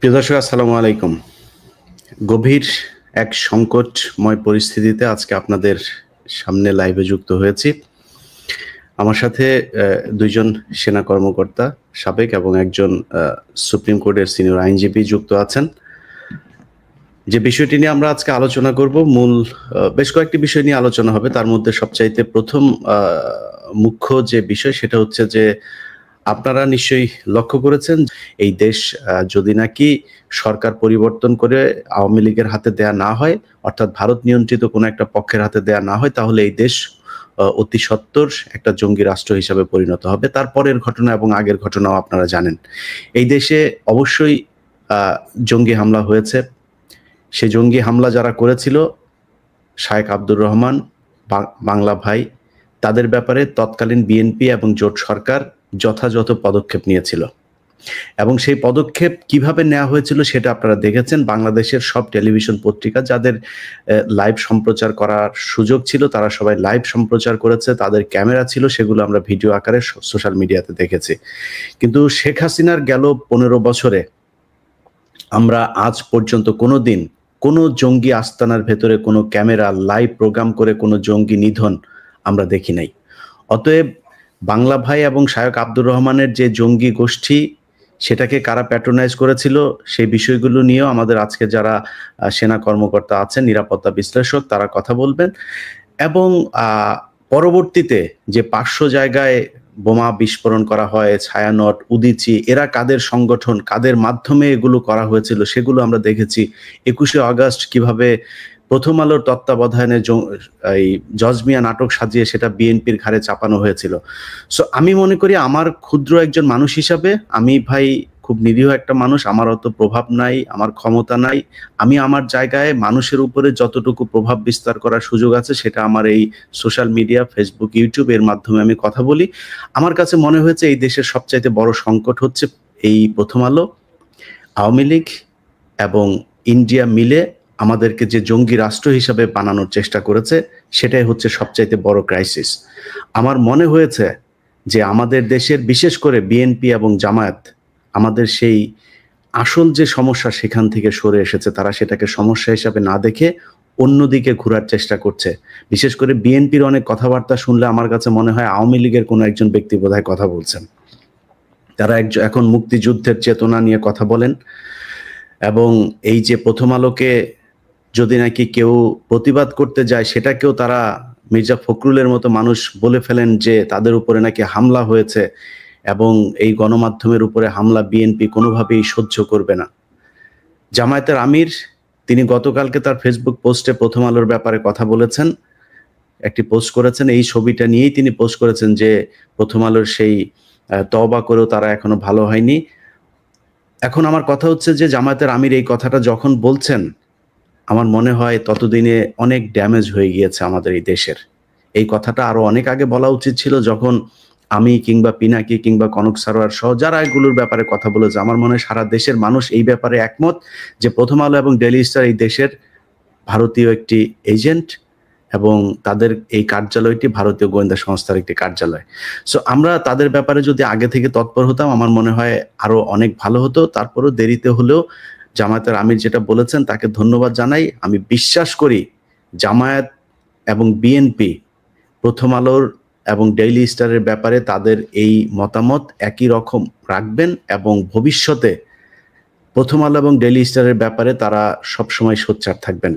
প্রিয় দর্শক, আসসালামু আলাইকুম। গভীর এক সংকটময় পরিস্থিতিতে আজকে আপনাদের সামনে লাইভে যুক্ত হয়েছি। আমার সাথে দুইজন সেনা কর্মকর্তা সাবেক এবং একজন সুপ্রিম কোর্টের সিনিয়র আইনজীবী যুক্ত আছেন। যে বিষয়টি নিয়ে আমরা আজকে আলোচনা করব, মূল বেশ কয়েকটি বিষয় নিয়ে আলোচনা হবে। তার মধ্যে সবচাইতে প্রথম মুখ্য যে বিষয় সেটা হচ্ছে যে আপনারা নিশ্চয়ই লক্ষ্য করেছেন এই দেশ যদি নাকি সরকার পরিবর্তন করে আওয়ামী লীগের হাতে দেয়া না হয়, অর্থাৎ ভারত নিয়ন্ত্রিত কোনো একটা পক্ষের হাতে দেয়া না হয়, তাহলে এই দেশ অতি সত্বর একটা জঙ্গি রাষ্ট্র হিসাবে পরিণত হবে। তারপরের ঘটনা এবং আগের ঘটনাও আপনারা জানেন। এই দেশে অবশ্যই জঙ্গি হামলা হয়েছে। সেই জঙ্গি হামলা যারা করেছিল, শায়েখ আব্দুর রহমান, বাংলা ভাই, তাদের ব্যাপারে তৎকালীন বিএনপি এবং জোট সরকার যথাযথ পদক্ষেপ নিয়েছিল এবং সেই পদক্ষেপ কিভাবে নেওয়া হয়েছিল সেটা আপনারা দেখেছেন। বাংলাদেশের সব টেলিভিশন পত্রিকা যাদের লাইভ সম্প্রচার করার সুযোগ ছিল তারা সবাই লাইভ সম্প্রচার করেছে, তাদের ক্যামেরা ছিল, সেগুলো আমরা ভিডিও আকারে সোশ্যাল মিডিয়াতে দেখেছি। কিন্তু শেখ হাসিনার গেল 15 বছরে আমরা আজ পর্যন্ত কোনোদিন কোনো জঙ্গি আস্তানার ভেতরে কোনো ক্যামেরা লাইভ প্রোগ্রাম করে কোনো জঙ্গি নিধন আমরা দেখি নাই। অতএব বাংলা ভাই এবং শায়েখ আব্দুর রহমানের যে জঙ্গি গোষ্ঠী, সেটাকে কারা প্যাট্রোনাইজ করেছিল সেই বিষয়গুলো নিয়েও আমাদের আজকে যারা সেনা কর্মকর্তা আছেন, নিরাপত্তা বিশ্লেষক, তারা কথা বলবেন। এবং পরবর্তীতে যে 500 জায়গায় বোমা বিস্ফোরণ করা হয়, ছায়ানট, উদীচী, এরা কাদের সংগঠন, কাদের মাধ্যমে এগুলো করা হয়েছিল সেগুলো আমরা দেখেছি। 21শে আগস্ট কিভাবে প্রথম আলোর তত্ত্বাবধানে এই জজমিয়া নাটক সাজিয়ে সেটা বিএনপির ঘাড়ে চাপানো হয়েছিল। সো আমি মনে করি আমার ক্ষুদ্র একজন মানুষ হিসাবে, আমি ভাই খুব নিরীহ একটা মানুষ, আমার অত প্রভাব নাই, আমার ক্ষমতা নাই। আমি আমার জায়গায় মানুষের উপরে যতটুকু প্রভাব বিস্তার করার সুযোগ আছে সেটা আমার এই সোশ্যাল মিডিয়া, ফেসবুক, ইউটিউব এর মাধ্যমে আমি কথা বলি। আমার কাছে মনে হয়েছে এই দেশের সবচাইতে বড় সংকট হচ্ছে এই প্রথম আলো, আওয়ামী লীগ এবং ইন্ডিয়া মিলে আমাদেরকে যে জঙ্গি রাষ্ট্র হিসাবে বানানোর চেষ্টা করেছে, সেটাই হচ্ছে সবচাইতে বড় ক্রাইসিস। আমার মনে হয়েছে যে আমাদের দেশের বিশেষ করে বিএনপি এবং জামায়াত আমাদের সেই আসল যে সমস্যা সেখান থেকে সরে এসেছে, তারা সেটাকে সমস্যা হিসাবে না দেখে অন্যদিকে ঘোরার চেষ্টা করছে। বিশেষ করে বিএনপির অনেক কথাবার্তা শুনলে আমার কাছে মনে হয় আওয়ামী লীগের কোনো একজন ব্যক্তি বোধহয় কথা বলছেন। তারা এখন মুক্তিযুদ্ধের চেতনা নিয়ে কথা বলেন এবং এই যে প্রথম আলোকে যদি নাকি কেউ প্রতিবাদ করতে যায় সেটাকেও তারা মির্জা ফখরুলের মতো মানুষ বলে ফেলেন যে তাদের উপরে নাকি হামলা হয়েছে এবং এই গণমাধ্যমের উপরে হামলা বিএনপি কোনোভাবেই সহ্য করবে না। জামায়াতের আমির তিনি গতকালকে তার ফেসবুক পোস্টে প্রথম আলোর ব্যাপারে কথা বলেছেন, একটি পোস্ট করেছেন। এই ছবিটা নিয়েই তিনি পোস্ট করেছেন যে প্রথম আলোর সেই তওবা করেও তারা এখনো ভালো হয়নি। এখন আমার কথা হচ্ছে যে জামায়াতের আমির এই কথাটা যখন বলছেন, আমার মনে হয় ততদিনে অনেক ড্যামেজ হয়ে গিয়েছে আমাদের এই দেশের। এই কথাটা আরো অনেক আগে বলা উচিত ছিল, যখন আমি কিংবা পিনাকি কিংবা কনক সারোয়ার সহ যারা এগুলোর ব্যাপারে কথা বলেছে। আমার মনে হয় সারা দেশের মানুষ এই ব্যাপারে একমত যে প্রথম আলো এবং ডেইলি স্টার এই দেশের ভারতীয় একটি এজেন্ট এবং তাদের এই কার্যালয়টি ভারতীয় গোয়েন্দা সংস্থার একটি কার্যালয়। সো আমরা তাদের ব্যাপারে যদি আগে থেকে তৎপর হতাম আমার মনে হয় আরো অনেক ভালো হতো। তারপরও দেরিতে হলেও জামায়াতের আমির যেটা বলেছেন তাকে ধন্যবাদ জানাই। আমি বিশ্বাস করি জামায়াত এবং বিএনপি প্রথম আলোর এবং ডেইলি স্টারের ব্যাপারে তাদের এই মতামত একই রকম রাখবেন এবং ভবিষ্যতে প্রথম আলো এবং ডেইলি স্টারের ব্যাপারে তারা সবসময় সোচ্চার থাকবেন।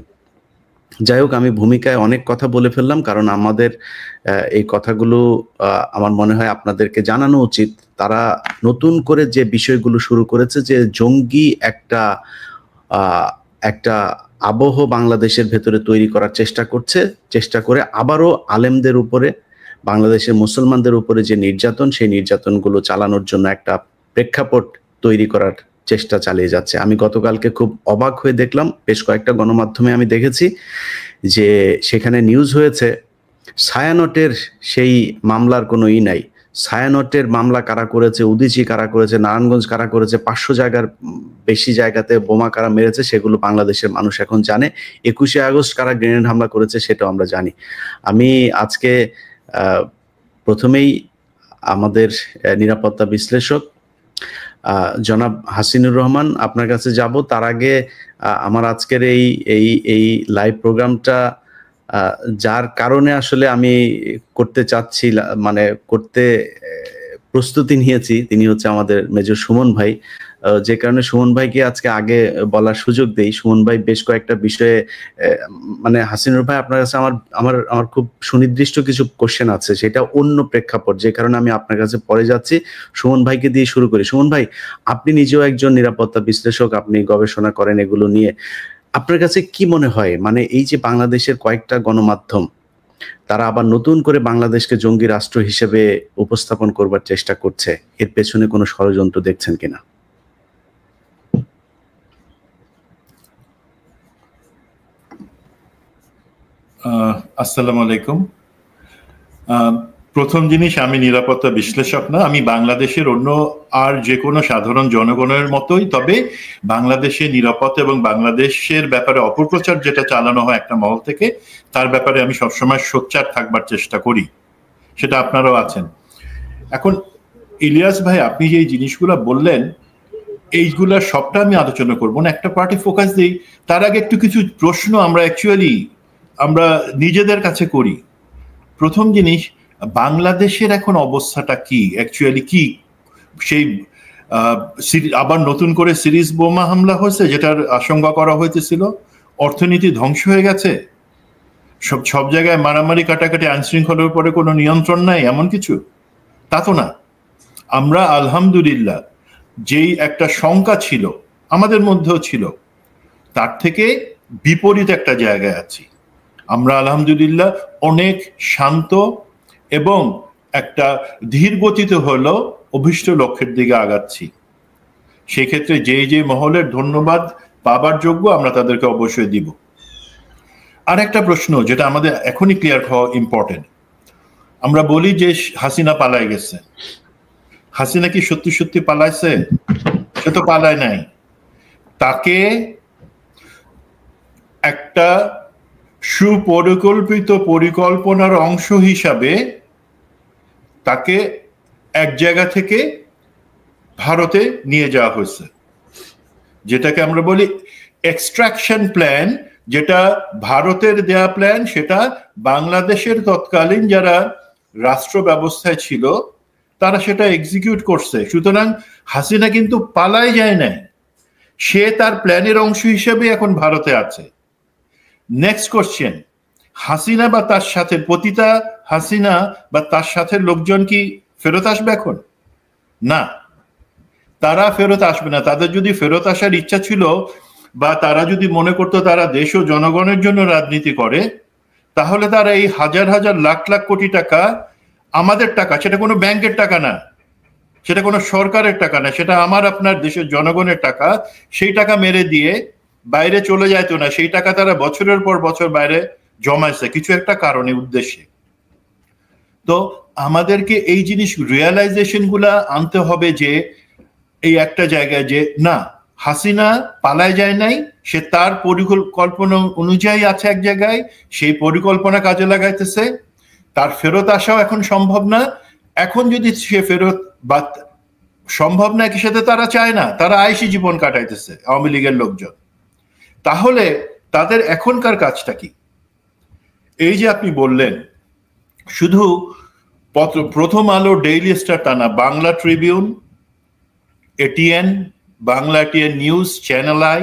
যাই হোক, আমি ভূমিকায় অনেক কথা বলে ফেললাম, কারণ আমাদের এই কথাগুলো আমার মনে হয় আপনাদেরকে জানানো উচিত। তারা নতুন করে যে বিষয়গুলো শুরু করেছে, যে জঙ্গি একটা আবহ বাংলাদেশের ভেতরে তৈরি করার চেষ্টা করে আবারও আলেমদের উপরে, বাংলাদেশের মুসলমানদের উপরে যে নির্যাতন, সেই নির্যাতনগুলো চালানোর জন্য একটা প্রেক্ষাপট তৈরি করার চেষ্টা চালিয়ে যাচ্ছে। আমি গতকালকে খুব অবাক হয়ে দেখলাম, বেশ কয়েকটা গণমাধ্যমে আমি দেখেছি যে সেখানে নিউজ হয়েছে ছায়ানটের সেই মামলার কোনো নাই। ছায়ানটের মামলা কারা করেছে, উদীচী কারা করেছে, নারায়ণগঞ্জ কারা করেছে, 500 জায়গার বেশি জায়গাতে বোমা কারা মেরেছে সেগুলো বাংলাদেশের মানুষ এখন জানে। 21শে আগস্ট কারা গ্রেনেড হামলা করেছে সেটাও আমরা জানি। আমি আজকে প্রথমেই আমাদের নিরাপত্তা বিশ্লেষক জনাব হাসিনুর রহমান, আপনার কাছে যাব। তার আগে আমার আজকের এই লাইভ প্রোগ্রামটা যার কারণে আসলে আমি করতে চাচ্ছি, মানে করতে প্রস্তুতি নিয়েছি, তিনি হচ্ছে আমাদের মেজর সুমন ভাই। যে কারণে সুমন ভাইকে আজকে আগে বলার সুযোগ দেই। সুমন ভাই বেশ কয়েকটা বিষয়ে, মানে হাসিনুর ভাই, আপনার কাছে আমার খুব সুনির্দিষ্ট কিছু কোশ্চেন আছে, সেটা অন্য প্রেক্ষাপট, যে কারণে আমি আপনার কাছে পরে যাচ্ছি। সুমন ভাইকে দিয়ে শুরু করি। সুমন ভাই, আপনি নিজেও একজন নিরাপত্তা বিশ্লেষক, আপনি গবেষণা করেন এগুলো নিয়ে। আপনার কাছে কি মনে হয়, মানে এই যে বাংলাদেশের কয়েকটা গণমাধ্যম তারা আবার নতুন করে বাংলাদেশকে জঙ্গি রাষ্ট্র হিসেবে উপস্থাপন করবার চেষ্টা করছে, এর পেছনে কোনো ষড়যন্ত্র দেখছেন কিনা? আসসালামু আলাইকুম। প্রথম জিনিস, আমি নিরাপত্তা বিশ্লেষক না, আমি বাংলাদেশের অন্য আর যে কোনো সাধারণ জনগণের মতোই, তবে বাংলাদেশে নিরাপত্তা এবং বাংলাদেশের ব্যাপারে অপপ্রচার যেটা চালানো হয় একটা মহল থেকে, তার ব্যাপারে আমি সবসময় সোচ্চার থাকবার চেষ্টা করি, সেটা আপনারাও আছেন। এখন ইলিয়াস ভাই, আপনি যে জিনিসগুলো বললেন, এইগুলা সবটা আমি আলোচনা করবো না, একটা পার্টি ফোকাস দিই। তার আগে একটু কিছু প্রশ্ন আমরা নিজেদের কাছে করি। প্রথম জিনিস, বাংলাদেশের এখন অবস্থাটা কি, অ্যাকচুয়ালি কি? সেই আবার নতুন করে সিরিজ বোমা হামলা হয়েছে, যেটার আশঙ্কা করা হইতেছিল। অর্থনীতি ধ্বংস হয়ে গেছে, সব জায়গায় মারামারি কাটাকাটি, আইনশৃঙ্খলার উপরে কোনো নিয়ন্ত্রণ নাই, এমন কিছু তা তো না। আমরা আলহামদুলিল্লাহ, যেই একটা শঙ্কা ছিল আমাদের মধ্যেও ছিল, তার থেকে বিপরীত একটা জায়গায় আছি। আমরা আলহামদুলিল্লাহ অনেক শান্ত এবং একটা ধীর গতিতে হলো অভিষ্ট লক্ষ্যের দিকে আগাচ্ছি। সেই ক্ষেত্রে যে মহলের ধন্যবাদ পাবার যোগ্য, আমরা তাদেরকে অবশ্যই দিব। আর একটা প্রশ্ন যেটা আমাদের এখনই ক্লিয়ার হওয়া ইম্পর্টেন্ট, আমরা বলি যে হাসিনা পালায় গেছে। হাসিনা কি সত্যি সত্যি পালাইছে? সে তো পালায় নাই। তাকে একটা সুপরিকল্পিত পরিকল্পনার অংশ হিসাবে তাকে এক জায়গা থেকে ভারতে নিয়ে যাওয়া হয়েছে, যেটাকে আমরা বলি এক্সট্রাকশন প্ল্যান। যেটা ভারতের দেয়া প্ল্যান, সেটা বাংলাদেশের তৎকালীন যারা রাষ্ট্র ব্যবস্থায় ছিল তারা সেটা এক্সিকিউট করছে। সুতরাং হাসিনা কিন্তু পালায় যায় নাই, সে তার প্ল্যানের অংশ হিসেবে এখন ভারতে আছে। নেক্সট কোশ্চেন, হাসিনা বা তার সাথে পতিতা হাসিনা বা তার সাথে লোকজন কি ফেরত আসবে এখন? না, তারা ফেরত আসবে না। তাদের যদি ফেরত আসার ইচ্ছা ছিল, বা তারা যদি মনে করতো তারা দেশ ও জনগণের জন্য রাজনীতি করে, তাহলে তারা এই হাজার হাজার লাখ লাখ কোটি টাকা, আমাদের টাকা, সেটা কোনো ব্যাংকের টাকা না, সেটা কোনো সরকারের টাকা না, সেটা আমার আপনার দেশের জনগণের টাকা, সেই টাকা মেরে দিয়ে বাইরে চলে যাইতো না। সেই টাকা তারা বছরের পর বছর বাইরে জমাইছে কিছু একটা কারণে, উদ্দেশ্যে। তো আমাদেরকে এই জিনিস রিয়েলাইজেশন গুলা আনতে হবে যে এই একটা জায়গায় যে না, হাসিনা পালায় যায় নাই, সে তার পরিকল্পনা অনুযায়ী আছে এক জায়গায়, সেই পরিকল্পনা কাজে লাগাইতেছে। তার ফেরত আসাও এখন সম্ভব না। এখন যদি সে ফেরত, বা সম্ভব না, কি সাথে তারা চায় না, তারা আইসি জীবন কাটাইতেছে আওয়ামী লীগের লোকজন। তাহলে তাদের এখনকার কাজটা কি? এই যে আপনি বললেন, শুধু প্রথম আলো, ডেইলি স্টার তা না, Bangla Tribune, ATN, Bangla ATN news, channel I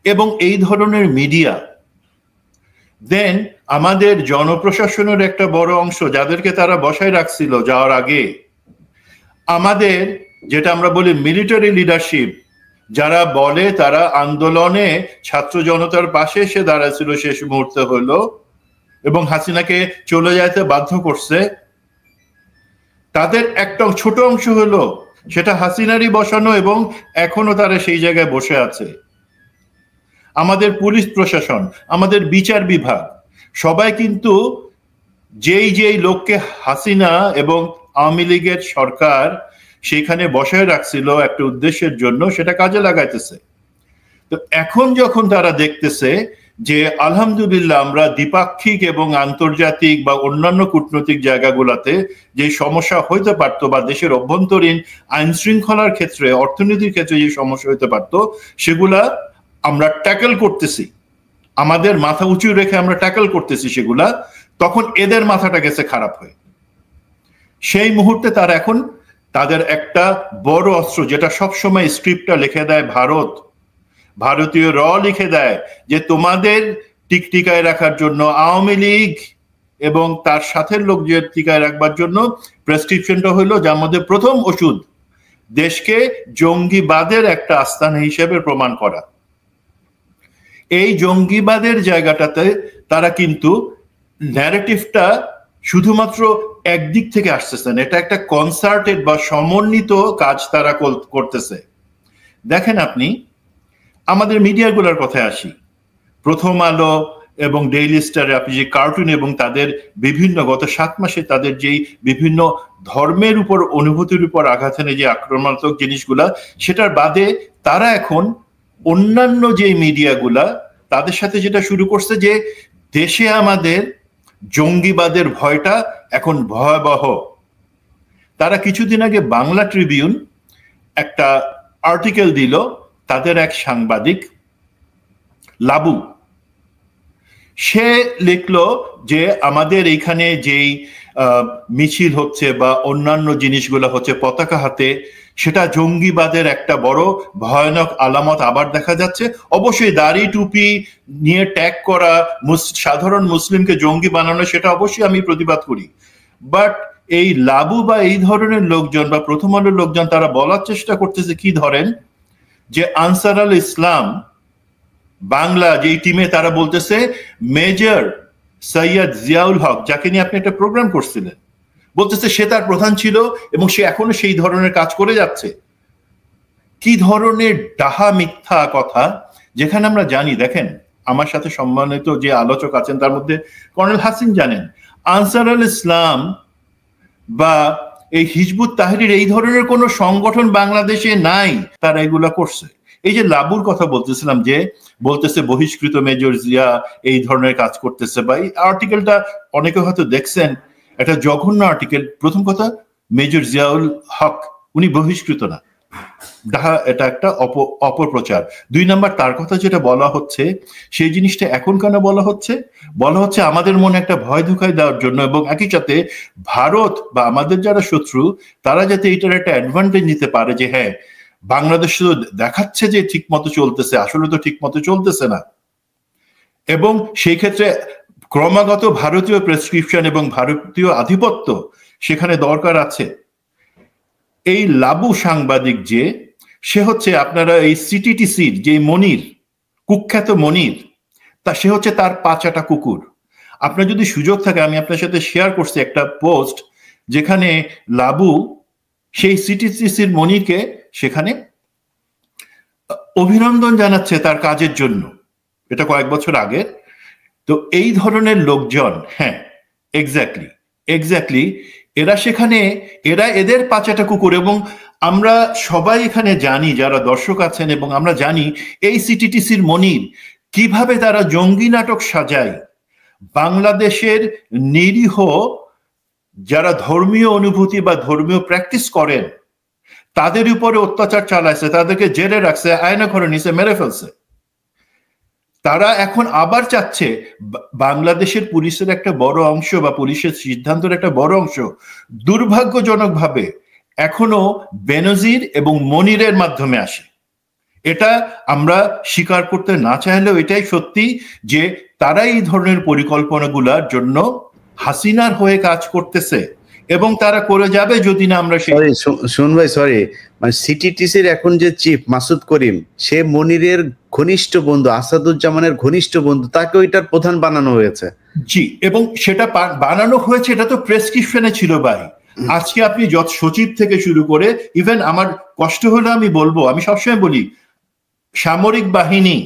এবং এই ধরনের মিডিয়া, দেন আমাদের জনপ্রশাসনের একটা বড় অংশ, যাদেরকে তারা বসায় রাখছিল যাওয়ার আগে, আমাদের যেটা আমরা বলি মিলিটারি লিডারশিপ, যারা বলে তারা আন্দোলনে ছাত্র জনতার পাশে এসে দাঁড়াচ্ছিল শেষ মুহূর্তে হলো এবং হাসিনাকে চলে যেতে বাধ্য করছে, তাদের একটা ছোট অংশ হলো সেটা হাসিনারই বসানো, এবং এখনো তারা সেই জায়গায় বসে আছে। আমাদের পুলিশ প্রশাসন, আমাদের বিচার বিভাগ, সবাই কিন্তু যেই লোককে হাসিনা এবং আওয়ামী লীগের সরকার সেখানে বসায় রাখছিল একটা উদ্দেশ্যের জন্য, সেটা কাজে লাগাইতেছে। তো এখন যখন তারা দেখতেছে যে আলহামদুলিল্লাহ আমরা দ্বিপাক্ষিক এবং আন্তর্জাতিক বা অন্যান্য কূটনৈতিক জায়গাগুলোতে যে সমস্যা হইতে পারতো বা দেশের অভ্যন্তরীণ আইন শৃঙ্খলার ক্ষেত্রে, অর্থনীতির ক্ষেত্রে যে সমস্যা হইতে পারতো, সেগুলা আমরা ট্যাকেল করতেছি, আমাদের মাথা উঁচু রেখে আমরা ট্যাকেল করতেছি সেগুলা। তখন এদের মাথাটা গেছে খারাপ হয়ে। সেই মুহূর্তে তারা এখন তাদের একটা বড় অস্ত্র, যেটা সবসময় স্ক্রিপ্টটা লিখে দেয় ভারত, ভারতীয় লিখে দেয় যে তোমাদের টিকটিকায় রাখার জন্য আওয়ামী লীগ এবং তার সাথে লোক যে টিকায় রাখবার জন্য প্রেসক্রিপশনটা হইলো, যার মধ্যে প্রথম ওষুধ দেশকে জঙ্গিবাদের একটা আস্তানা হিসেবে প্রমাণ করা। এই জঙ্গিবাদের জায়গাটাতে তারা কিন্তু ন্যারেটিভটা শুধুমাত্র একদিক থেকে আসতেছে না, এটা একটা কনসার্টেড বা সমন্বিত কাজ তারা করতেছে। দেখেন আপনি আমাদের মিডিয়াগুলোর কথায় আসি, প্রথম আলো এবং ডেইলি স্টারে আপনি যে কার্টুন এবং তাদের বিভিন্ন গত 7 মাসে তাদের যেই বিভিন্ন ধর্মের উপর অনুভূতির উপর আঘাত এনে যে আক্রমণাত্মক জিনিসগুলা, সেটার বাদে তারা এখন অন্যান্য যে মিডিয়াগুলা তাদের সাথে যেটা শুরু করছে যে দেশে আমাদের জঙ্গিবাদের ভয়টা এখন ভয়াবহ। তারা কিছুদিন আগে বাংলা ট্রিবিউন একটা আর্টিকেল দিল, তাদের এক সাংবাদিক লাবু, সে লিখলো যে আমাদের এইখানে যেই মিছিল হচ্ছে বা অন্যান্য জিনিসগুলো হচ্ছে পতাকা হাতে, সেটা জঙ্গিবাদের একটা বড় ভয়ানক আলামত আবার দেখা যাচ্ছে। অবশ্যই দাড়ি টুপি নিয়ে ট্যাগ করা, সাধারণ মুসলিমকে জঙ্গি বানানো, সেটা অবশ্যই আমি প্রতিবাদ করি। বাট এই লাবু বা এই ধরনের লোকজন বা প্রথম আলোর লোকজন তারা বলার চেষ্টা করতেছে কি, ধরেন যে আনসার আল ইসলাম বাংলা যেই টিমে, তারা বলতেছে মেজর সৈয়দ জিয়াউল হক, যাকে নিয়ে আপনি একটা প্রোগ্রাম করছিলেন, বলতেছে সে তার প্রধান ছিল এবং সে এখনো সেই ধরনের কাজ করে যাচ্ছে। কি ধরনের ডাহা মিথ্যা কথা, যেখানে আমরা জানি, দেখেন আমার সাথে সম্মানিত যে আলোচক আছেন তার মধ্যে কর্নেল হাসিন জানেন আনসার আল ইসলাম বা এই হিজবুত তাহরির এই ধরনের কোনো সংগঠন বাংলাদেশে নাই, তারা এগুলা করছে। এই যে লাবুর কথা বলতেছিলাম, যে বলতেছে বহিষ্কৃত মেজর জিয়া এই ধরনের কাজ করতেছে, বা এই আর্টিকেলটা অনেকে হয়তো দেখছেন, একটা জঘন্য আর্টিকেল। প্রথম কথা, মেজর জিয়াউল হক উনি বহিষ্কৃত না, এটা একটা অপপ্রচার। 2 নাম্বার, তার কথা যেটা বলা হচ্ছে সেই জিনিসটা এখন কেন বলা হচ্ছে আমাদের মনে একটা ভয় ধোঁকায় দেওয়ার জন্য, এবং একই সাথে ভারত বা আমাদের যারা শত্রু তারা যাতে এটার একটা অ্যাডভান্টেজ নিতে পারে, যে হ্যাঁ বাংলাদেশ শুধু দেখাচ্ছে যে ঠিক মতো চলতেছে, আসলে তো ঠিক মতো চলতেছে না। এবং সেই ক্ষেত্রে ক্রমাগত ভারতীয় প্রেসক্রিপশন এবং ভারতীয় আধিপত্য সেখানে দরকার আছে। এই লাবু সাংবাদিক যে, সে হচ্ছে আপনারা এই সিটিটিসির যে মনির, কুখ্যাত মনির, সে হচ্ছে তার পাচাটা কুকুর। আপনার যদি সুযোগ থাকে, আমি আপনার সাথে শেয়ার করছি একটা পোস্ট, যেখানে লাবু সেই সিটিটিসির মনিরকে সেখানে অভিনন্দন জানাচ্ছে তার কাজের জন্য। এটা কয়েক বছর আগে। তো এই ধরনের লোকজন, হ্যাঁ এক্স্যাক্টলি এরা সেখানে, এরা এদের পাচাটা কুকুর। এবং আমরা সবাই এখানে জানি, যারা দর্শক আছেন, এবং আমরা জানি এই সিটিটিসির মনির কিভাবে তারা জঙ্গি নাটক সাজায়, বাংলাদেশের নিরীহ যারা ধর্মীয় অনুভূতি বা ধর্মীয় প্র্যাকটিস করেন তাদের উপরে অত্যাচার চালাইছে, তাদেরকে জেলে রাখছে, আয়না ঘরে নিচে মেরে ফেলছে। তারা এখন আবার চাচ্ছে বাংলাদেশের পুলিশের একটা বড় অংশ বা পুলিশের সিদ্ধান্তের একটা বড় অংশ দুর্ভাগ্যজনকভাবে এখনো বেনজির এবং মনিরের মাধ্যমে আসে। এটা আমরা স্বীকার করতে না চাইলেও এটাই সত্যি যে তারা এই ধরনের পরিকল্পনাগুলোর জন্য হাসিনার হয়ে কাজ করতেছে, এবং তারা করে যাবে যদি না আমরা। শুন ভাই, সরি, মানে সিটিটিসির এখন যে চিফ মাসুদ করিম, সে মনিরের ঘনিষ্ঠ বন্ধু, আসাদুজ্জামানের ঘনিষ্ঠ বন্ধু, তাকে ওইটার প্রধান বানানো হয়েছে। জি, এবং সেটা বানানো হয়েছে, এটা তো প্রেসক্রিপশনে ছিল ভাই। আজকে আপনি যত সচিব থেকে শুরু করে, ইভেন আমার কষ্ট হলে আমি বলবো, আমি সবসময় বলি সামরিক বাহিনী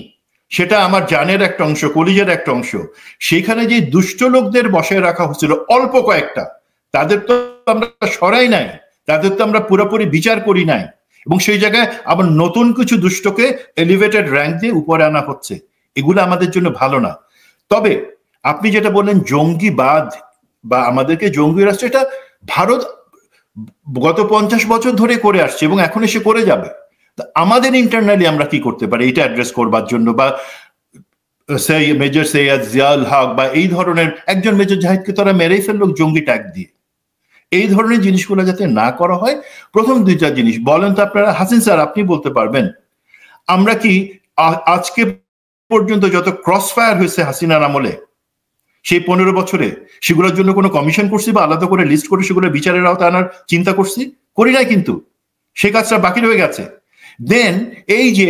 সেটা আমার জানের একটা অংশ, কলিজের একটা অংশ। সেখানে যে দুষ্ট লোকদের বসায় রাখা হচ্ছিল অল্প কয়েকটা, তাদের তো আমরা সরাই নাই, তাদের তো আমরা পুরোপুরি বিচার করি নাই, এবং সেই জায়গায় আবার নতুন কিছু দুষ্টকে এলিভেটেড র্যাঙ্ক দিয়ে উপরে আনা হচ্ছে। এগুলো আমাদের জন্য ভালো না। তবে আপনি যেটা বললেন জঙ্গিবাদ বা আমাদেরকে জঙ্গি রাষ্ট্র, এটা ভারত গত 50 বছর ধরে করে আসছে এবং এখন এসে করে যাবে। আমাদের ইন্টারনালি আমরা কি করতে পারি এটা অ্যাড্রেস করবার জন্য, বা মেজর সৈয়দ জিয়াউল হক বা এই ধরনের একজন মেজর জাহিদকে তারা মেরেই ফেললো জঙ্গি ট্যাগ দিয়ে। এই ধরনের জিনিসগুলো যাতে না করা হয়, প্রথম 2-4 জিনিস বলেন তো আপনারা। হাসিন স্যার আপনি বলতে পারবেন আমরা কি আজকে পর্যন্ত যত ক্রস ফায়ার হয়েছে হাসিনার আমলে সেই 15 বছরে সেগুলোর জন্য কোনো কমিশন করছি বা আলাদা করে লিস্ট করে সেগুলো বিচারের আওতায় আনার চিন্তা করছি? করি নাই, কিন্তু সে কাজটা বাকি রয়ে গেছে। দেন এই যে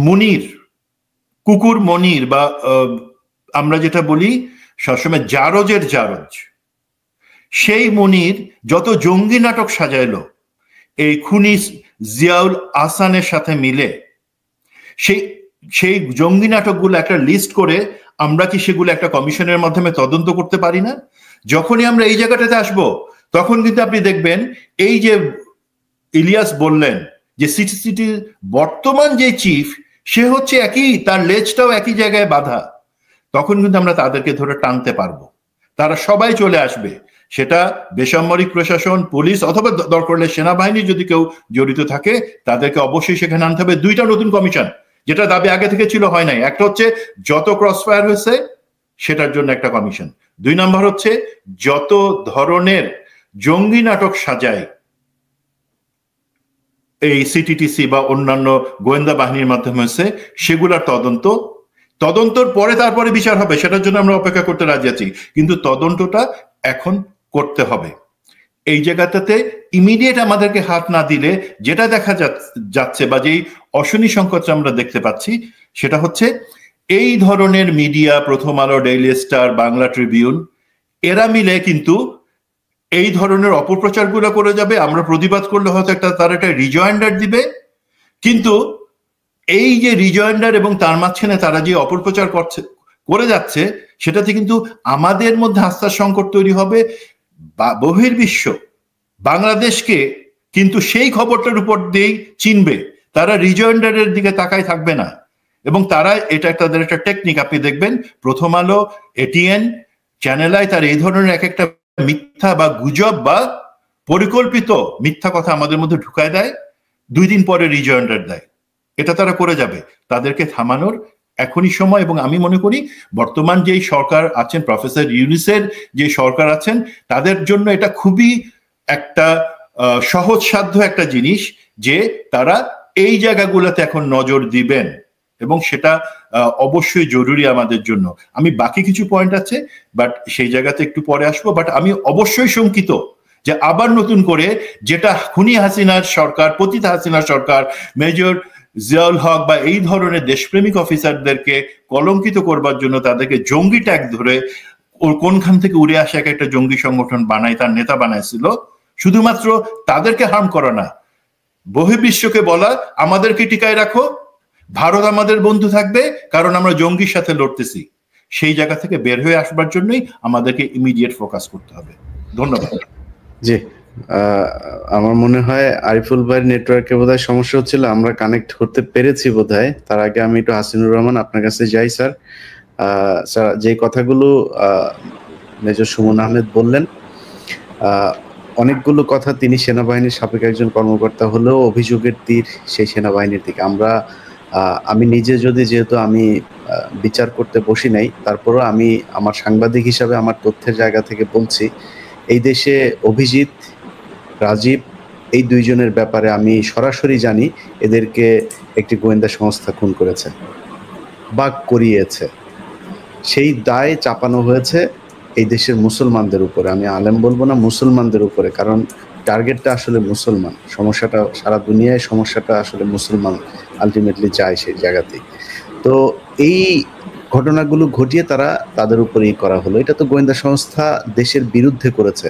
মুনির, কুকুর মনির বা আমরা যেটা বলি সবসময় জারজের জারজ, সেই মনির যত জঙ্গি নাটক সাজাইলো এই খুনি জিয়াউল আহসানের সাথে মিলে, সেই জঙ্গি নাটকগুলো একটা লিস্ট করে আমরা কি সেগুলো একটা কমিশনের মাধ্যমে তদন্ত করতে পারি না? যখনই আমরা এই জায়গাটাতে আসব তখন কিন্তু আপনি দেখবেন এই যে ইলিয়াস বললেন যে সিটির বর্তমান যে চিফ সে হচ্ছে একই, তার লেজটাও একই জায়গায় বাঁধা, তখন কিন্তু আমরা তাদেরকে ধরে টানতে পারবো। তারা সবাই চলে আসবে, সেটা বেসামরিক প্রশাসন, পুলিশ অথবা দরকার হলে সেনাবাহিনী যদি কেউ জড়িত থাকে তাদেরকে অবশ্যই সেখানে আনতে হবে। 2টা নতুন কমিশন, যেটা দাবি আগে থেকে ছিল হয় নাই। একটা হচ্ছে যত ক্রস ফায়ার হয়েছে সেটার জন্য একটা কমিশন। 2 নম্বর হচ্ছে যত ধরনের জঙ্গি নাটক সাজায় এই সিটিটিসি বা অন্যান্য গোয়েন্দা বাহিনীর মাধ্যমে হয়েছে সেগুলার তদন্তর পরে তারপরে বিচার হবে, সেটার জন্য আমরা অপেক্ষা করতে রাজি আছি, কিন্তু তদন্তটা এখন করতে হবে। এই জায়গাটাতে ইমিডিয়েট আমাদেরকে হাত না দিলে যেটা দেখা যাচ্ছে বা যেই অশনি সংকট আমরা দেখতে পাচ্ছি সেটা হচ্ছে এই ধরনের মিডিয়া, প্রথম আলো, ডেইলি স্টার, বাংলা ট্রিবিউন, এরা মিলে কিন্তু এই ধরনের অপপ্রচারগুলো করে যাবে। আমরা প্রতিবাদ করলে হয়তো তার একটা রিজয়েন্ডার দিবে, কিন্তু এই যে রিজয়েন্ডার এবং তার মাঝখানে তারা যে অপপ্রচার করে যাচ্ছে সেটাতে কিন্তু আমাদের মধ্যে আস্থার সংকট তৈরি হবে। বহির্বিশ্ব বাংলাদেশকে কিন্তু সেই খবরটার উপর দিয়েই চিনবে, তারা রিজয়েন্ডারের দিকে তাকায় থাকবে না। এবং তারা এটা তাদের একটা টেকনিক, আপনি দেখবেন প্রথম আলো, এটিএন, চ্যানেল আই, তার এই ধরনের এক একটা মিথ্যা বা গুজব বা পরিকল্পিত মিথ্যা কথা আমাদের মধ্যে ঢুকায় দেয়, 2 দিন পরে রিজয়েন্ডার দেয়। এটা তারা করে যাবে, তাদেরকে থামানোর এখনই সময়। এবং আমি মনে করি বর্তমান যেই সরকার আছেন, প্রফেসর ইউনূসের যে সরকার আছেন, তাদের জন্য এটা খুবই একটা সহজসাধ্য একটা জিনিস যে তারা এই জায়গাগুলোতে এখন নজর দিবেন, এবং সেটা অবশ্যই জরুরি আমাদের জন্য। আমি বাকি কিছু পয়েন্ট আছে বাট সেই জায়গাতে একটু পরে আসবো। বাট আমি অবশ্যই শঙ্কিত যে আবার নতুন করে যেটা খুনি হাসিনার সরকার, পতিত হাসিনার সরকার, মেজর জিয়াউল হক বা এই ধরনের দেশপ্রেমিক অফিসারদেরকে কলঙ্কিত করবার জন্য তাদেরকে জঙ্গি ট্যাগ ধরে ওর কোনখান থেকে উড়ে আসে একটা জঙ্গি সংগঠন বানায়, তার নেতা বানাইছিল, শুধুমাত্র তাদেরকে হার্ম করা না, বহির্বিশ্বকে বলা আমাদেরকে টিকায় রাখো, ভারত আমাদের বন্ধু থাকবে কারণ আমরা জঙ্গির সাথে লড়তেছি। সেই জায়গা থেকে বের হয়ে আসবার জন্যই আমাদেরকে ইমিডিয়েট ফোকাস করতে হবে। ধন্যবাদ। জি, আমার মনে হয় আরিফুল ভাইয়ের নেটওয়ার্কে বোধহয় সমস্যা হচ্ছিল, আমরা কানেক্ট করতে পেরেছি বোধহয়। তার আগে আমি একটু হাসিনুর রহমান আপনার কাছে যাই। স্যার, যে কথাগুলো মেজর সুমন আহমেদ বললেন, অনেকগুলো কথা, তিনি সেনাবাহিনীর সাবেক একজন কর্মকর্তা হলেও অভিযোগের তীর সেই সেনাবাহিনীর দিকে। আমি নিজে যেহেতু আমি বিচার করতে বসি নাই, তারপরও আমি আমার সাংবাদিক হিসাবে আমার তথ্যের জায়গা থেকে বলছি, এই দেশে অভিজিৎ, রাজীব, এই 2 জনের ব্যাপারে আমি সরাসরি জানি এদেরকে একটি গোয়েন্দা সংস্থা খুন করেছে বা করিয়েছে। সেই দায় চাপানো হয়েছে এই দেশের মুসলমানদের উপরে। আমি আলেম বলবো না, মুসলমানদের উপরে, কারণ টার্গেটটা আসলে মুসলমান। সমস্যাটা সারা দুনিয়ায়, সমস্যাটা আসলে মুসলমান আলটিমেটলি যায় সেই জায়গাতেই। তো এই ঘটনাগুলো ঘটিয়ে তাদের উপরেই করা হলো। এটা তো গোয়েন্দা সংস্থা দেশের বিরুদ্ধে করেছে।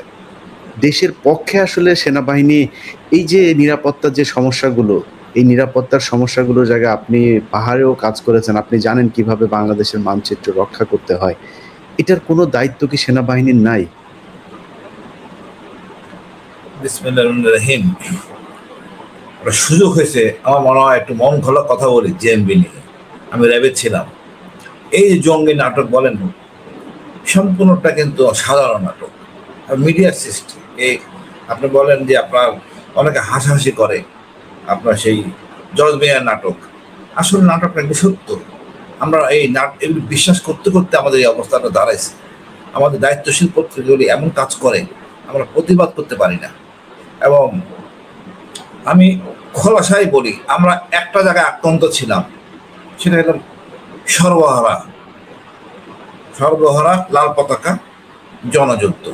দেশের পক্ষে আসলে সেনাবাহিনী এই যে নিরাপত্তার যে সমস্যাগুলো, এই নিরাপত্তার সমস্যাগুলোর জায়গায় আপনি পাহাড়েও কাজ করেছেন, আপনি জানেন কিভাবে বাংলাদেশের মানচিত্র রক্ষা করতে হয়। এটার কোনো দায়িত্ব কি সেনাবাহিনীর নাই? বিসমিল্লাহির রহিম। সুযোগ হয়েছে, আমার মনে হয় একটু মন খোলা কথা বলি জেএমবি নিয়ে। আমি র্যাবে ছিলাম। এই যে জঙ্গি নাটক বলেন, সম্পূর্ণটা কিন্তু সাধারণ নাটক, মিডিয়ার সৃষ্টি। এই আপনি বলেন যে আপনার অনেকে হাসাহাসি করে আপনার সেই জজ মিয়ার নাটক, আসলে নাটকটা কিন্তু সত্য। আমরা এই এগুলি বিশ্বাস করতে করতে আমাদের এই অবস্থাটা দাঁড়াইছে। আমাদের দায়িত্বশীল পত্রিকাগুলি এমন কাজ করে, আমরা প্রতিবাদ করতে পারি না। এবং আমি খোলাসাই বলি, আমরা একটা জায়গায় আক্রান্ত ছিলাম, সেটা হলো সর্বহারা লাল পতাকা জনযুদ্ধ,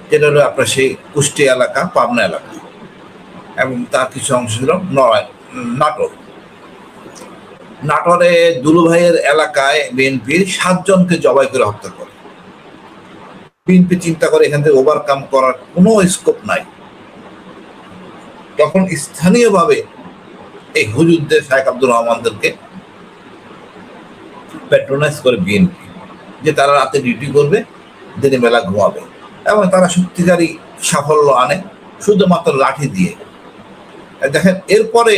যেটা হলো আপনার সেই কুষ্টিয়া এলাকা, পাবনা এলাকা, এবং তার কিছু অংশ ছিল নাটোরে দুলুভাইয়ের এলাকায় বিএনপির 7 জনকে জবাই করে হত্যা করে। বিএনপি চিন্তা করে এখান থেকে ওভারকাম করার কোনো স্কোপ নাই। তখন স্থানীয়ভাবে এই হুজুরদের, শায়েখ আব্দুর রহমানদেরকে প্যাট্রোনাইজ করে বিএনপি, যে তারা রাতে ডিউটি করবে, দিনে বেলা ঘুমাবে, এবং তারা সত্যিকারই সাফল্য আনে শুধুমাত্র লাঠি দিয়ে। দেখেন, এরপরে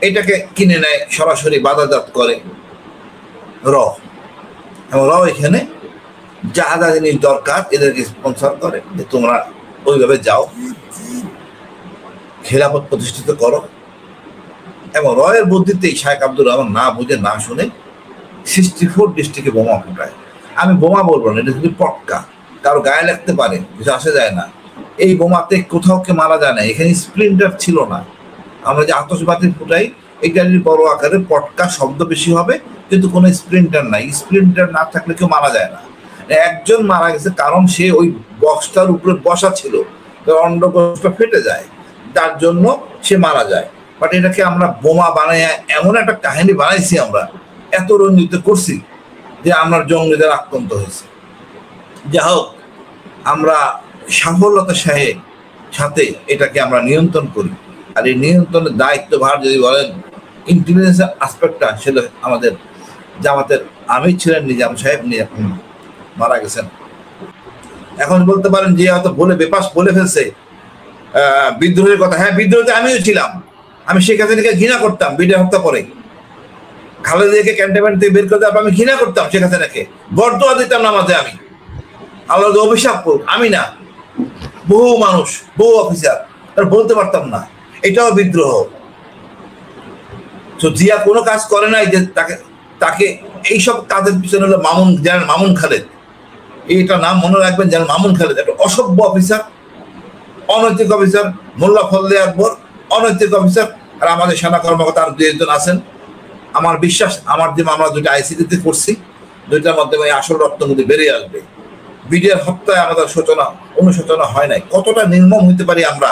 এটাকে কিনে নেয়, সরাসরি বাজারজাত করে এবং এখানে যা যা জিনিস দরকার এদেরকে স্পন্সর করে, যে তোমরা ওইভাবে যাও, খেলাফত প্রতিষ্ঠিত করো। এবং এর বুদ্ধিতেই শায়েখ আব্দুর রহমান না বুঝে না শুনে 64 ডিস্ট্রিক্টে বোমা ফুটায়। আমি বোমা বলবো না, এটা যদি পটকা, কারো গায়ে লাগতে পারে, কিছু আসে যায় না। এই বোমাতে কোথাও কে মারা যায় না, এখানে স্প্লিন্টার ছিল না। আমরা যে আতশবাজি ফুটাই, এটার বড় আকারের পটকা, শব্দ বেশি হবে, কিন্তু কোনো স্প্লিন্টার নাই। স্প্লিন্টার না থাকলে কেউ মারা যায় না। একজন মারা গেছে কারণ সে ওই বক্সটার উপরে বসা ছিল, অন্ডকোষটা ফেটে যায়, তার জন্য সে মারা যায়। বাট এটাকে আমরা বোমা বানায় এমন একটা কাহিনী বানাইছি, আমরা এত রঞ্জিত করছি যে আমরা জঙ্গিদের আক্রান্ত হয়েছে। যা হোক, আমরা সাফল্যতার সাথে এটাকে আমরা নিয়ন্ত্রণ করি। আর এই নিয়ন্ত্রণের দায়িত্বভার যদি বলেন, ইন্টেলিজেন্স আসপেক্টটা, সেটা আমাদের জামাতের আমির ছিলেন নিজাম সাহেব, মারা গেছেন। এখন বলতে পারেন যে হয়তো বেপাস বলে ফেলছে বিদ্রোহের কথা। হ্যাঁ, বিদ্রোহতে আমিও ছিলাম। আমি শেখ হাসিনাকে ঘৃণা করতাম, বিডিআর হত্যা করে খালেদাকে ক্যান্টনমেন্ট থেকে বের করতে আমি ঘৃণা করতাম শেখ হাসিনাকে, বরদোয়া দিতাম নামাজে। আমি আল্লাহ অভিশাপ করুক, আমি না, বহু মানুষ, বহু অফিসার, তারা বলতে পারতাম না। এটাও বিদ্রোহ। তো জিয়া কোনো কাজ করে নাই যে তাকে এইসব কাজের পিছনে হলো মামুন খালেদ, এইটা নাম মনে রাখবেন, যেন মামুন খালেদ একটা অসভ্য অফিসার, অনৈতিক অফিসার। মোল্লা ফজলে আকবর অনৈতিক অফিসার। আর আমাদের সেনা কর্মকর্তা আর 2 জন আছেন। আমার বিশ্বাস, আমার যে মামলা 2টা আইসিটিতে করছি, 2টার মাধ্যমে আসল রত্নগুলি বেরিয়ে আসবে। বিডিআর হত্যায় আমাদের অনুশোচনা হয় নাই। কতটা নির্মম হইতে পারি আমরা।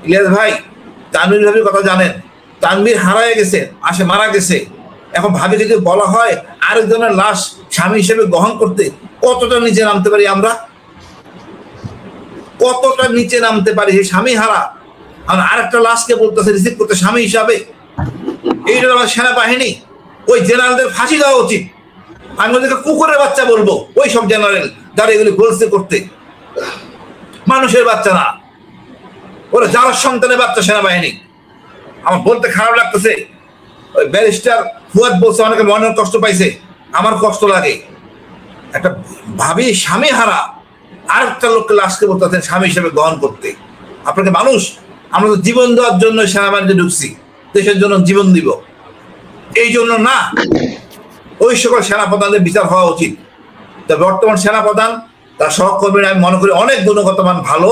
ইলিয়াস ভাই, তানভীর ভাবির কথা জানেন, তানভীর হারায় গেছে, মারা গেছে। এখন ভাবিকে যদি বলা হয় আরেকজনের লাশ স্বামী হিসেবে গ্রহণ করতে, কতটা নিচে নামতে পারি আমরা, কতটা নিচে নামতে পারি। সে স্বামী হারা, আরেকটা লাশকে বলতেছে রিসিভ করতে স্বামী হিসাবে। এইটা আমার সেনাবাহিনী, ওই জেনারেলদের ফাঁসি দেওয়া উচিত। আমি ওদেরকে কুকুরের বাচ্চা বলবো, ওই সব জেনারেল যারা এগুলি বলছে করতে। মানুষের বাচ্চা না, ওরা যারা সন্তানের বাচ্চা সেনাবাহিনী। আমার বলতে খারাপ লাগতেছে, ওই ব্যারিস্টার ফুয়াদ বলছে অনেকে মনের কষ্ট পাইছে, আমার কষ্ট লাগে। একটা ভাবি স্বামী হারা আরেকটা লোককে লাশকে বলতেছেন স্বামী হিসেবে গ্রহণ করতে। আপনাকে মানুষ, আমরা তো জীবন দেওয়ার জন্য সেনাবাহিনীতে ঢুকছি, দেশের জন্য জীবন দিব, এই জন্য না। ওই সকল সেনাপ্রধানদের বিচার হওয়া উচিত। তা বর্তমান সেনাপ্রধান, তার সহকর্মীরা আমি মনে করি অনেক গুণগত মান ভালো,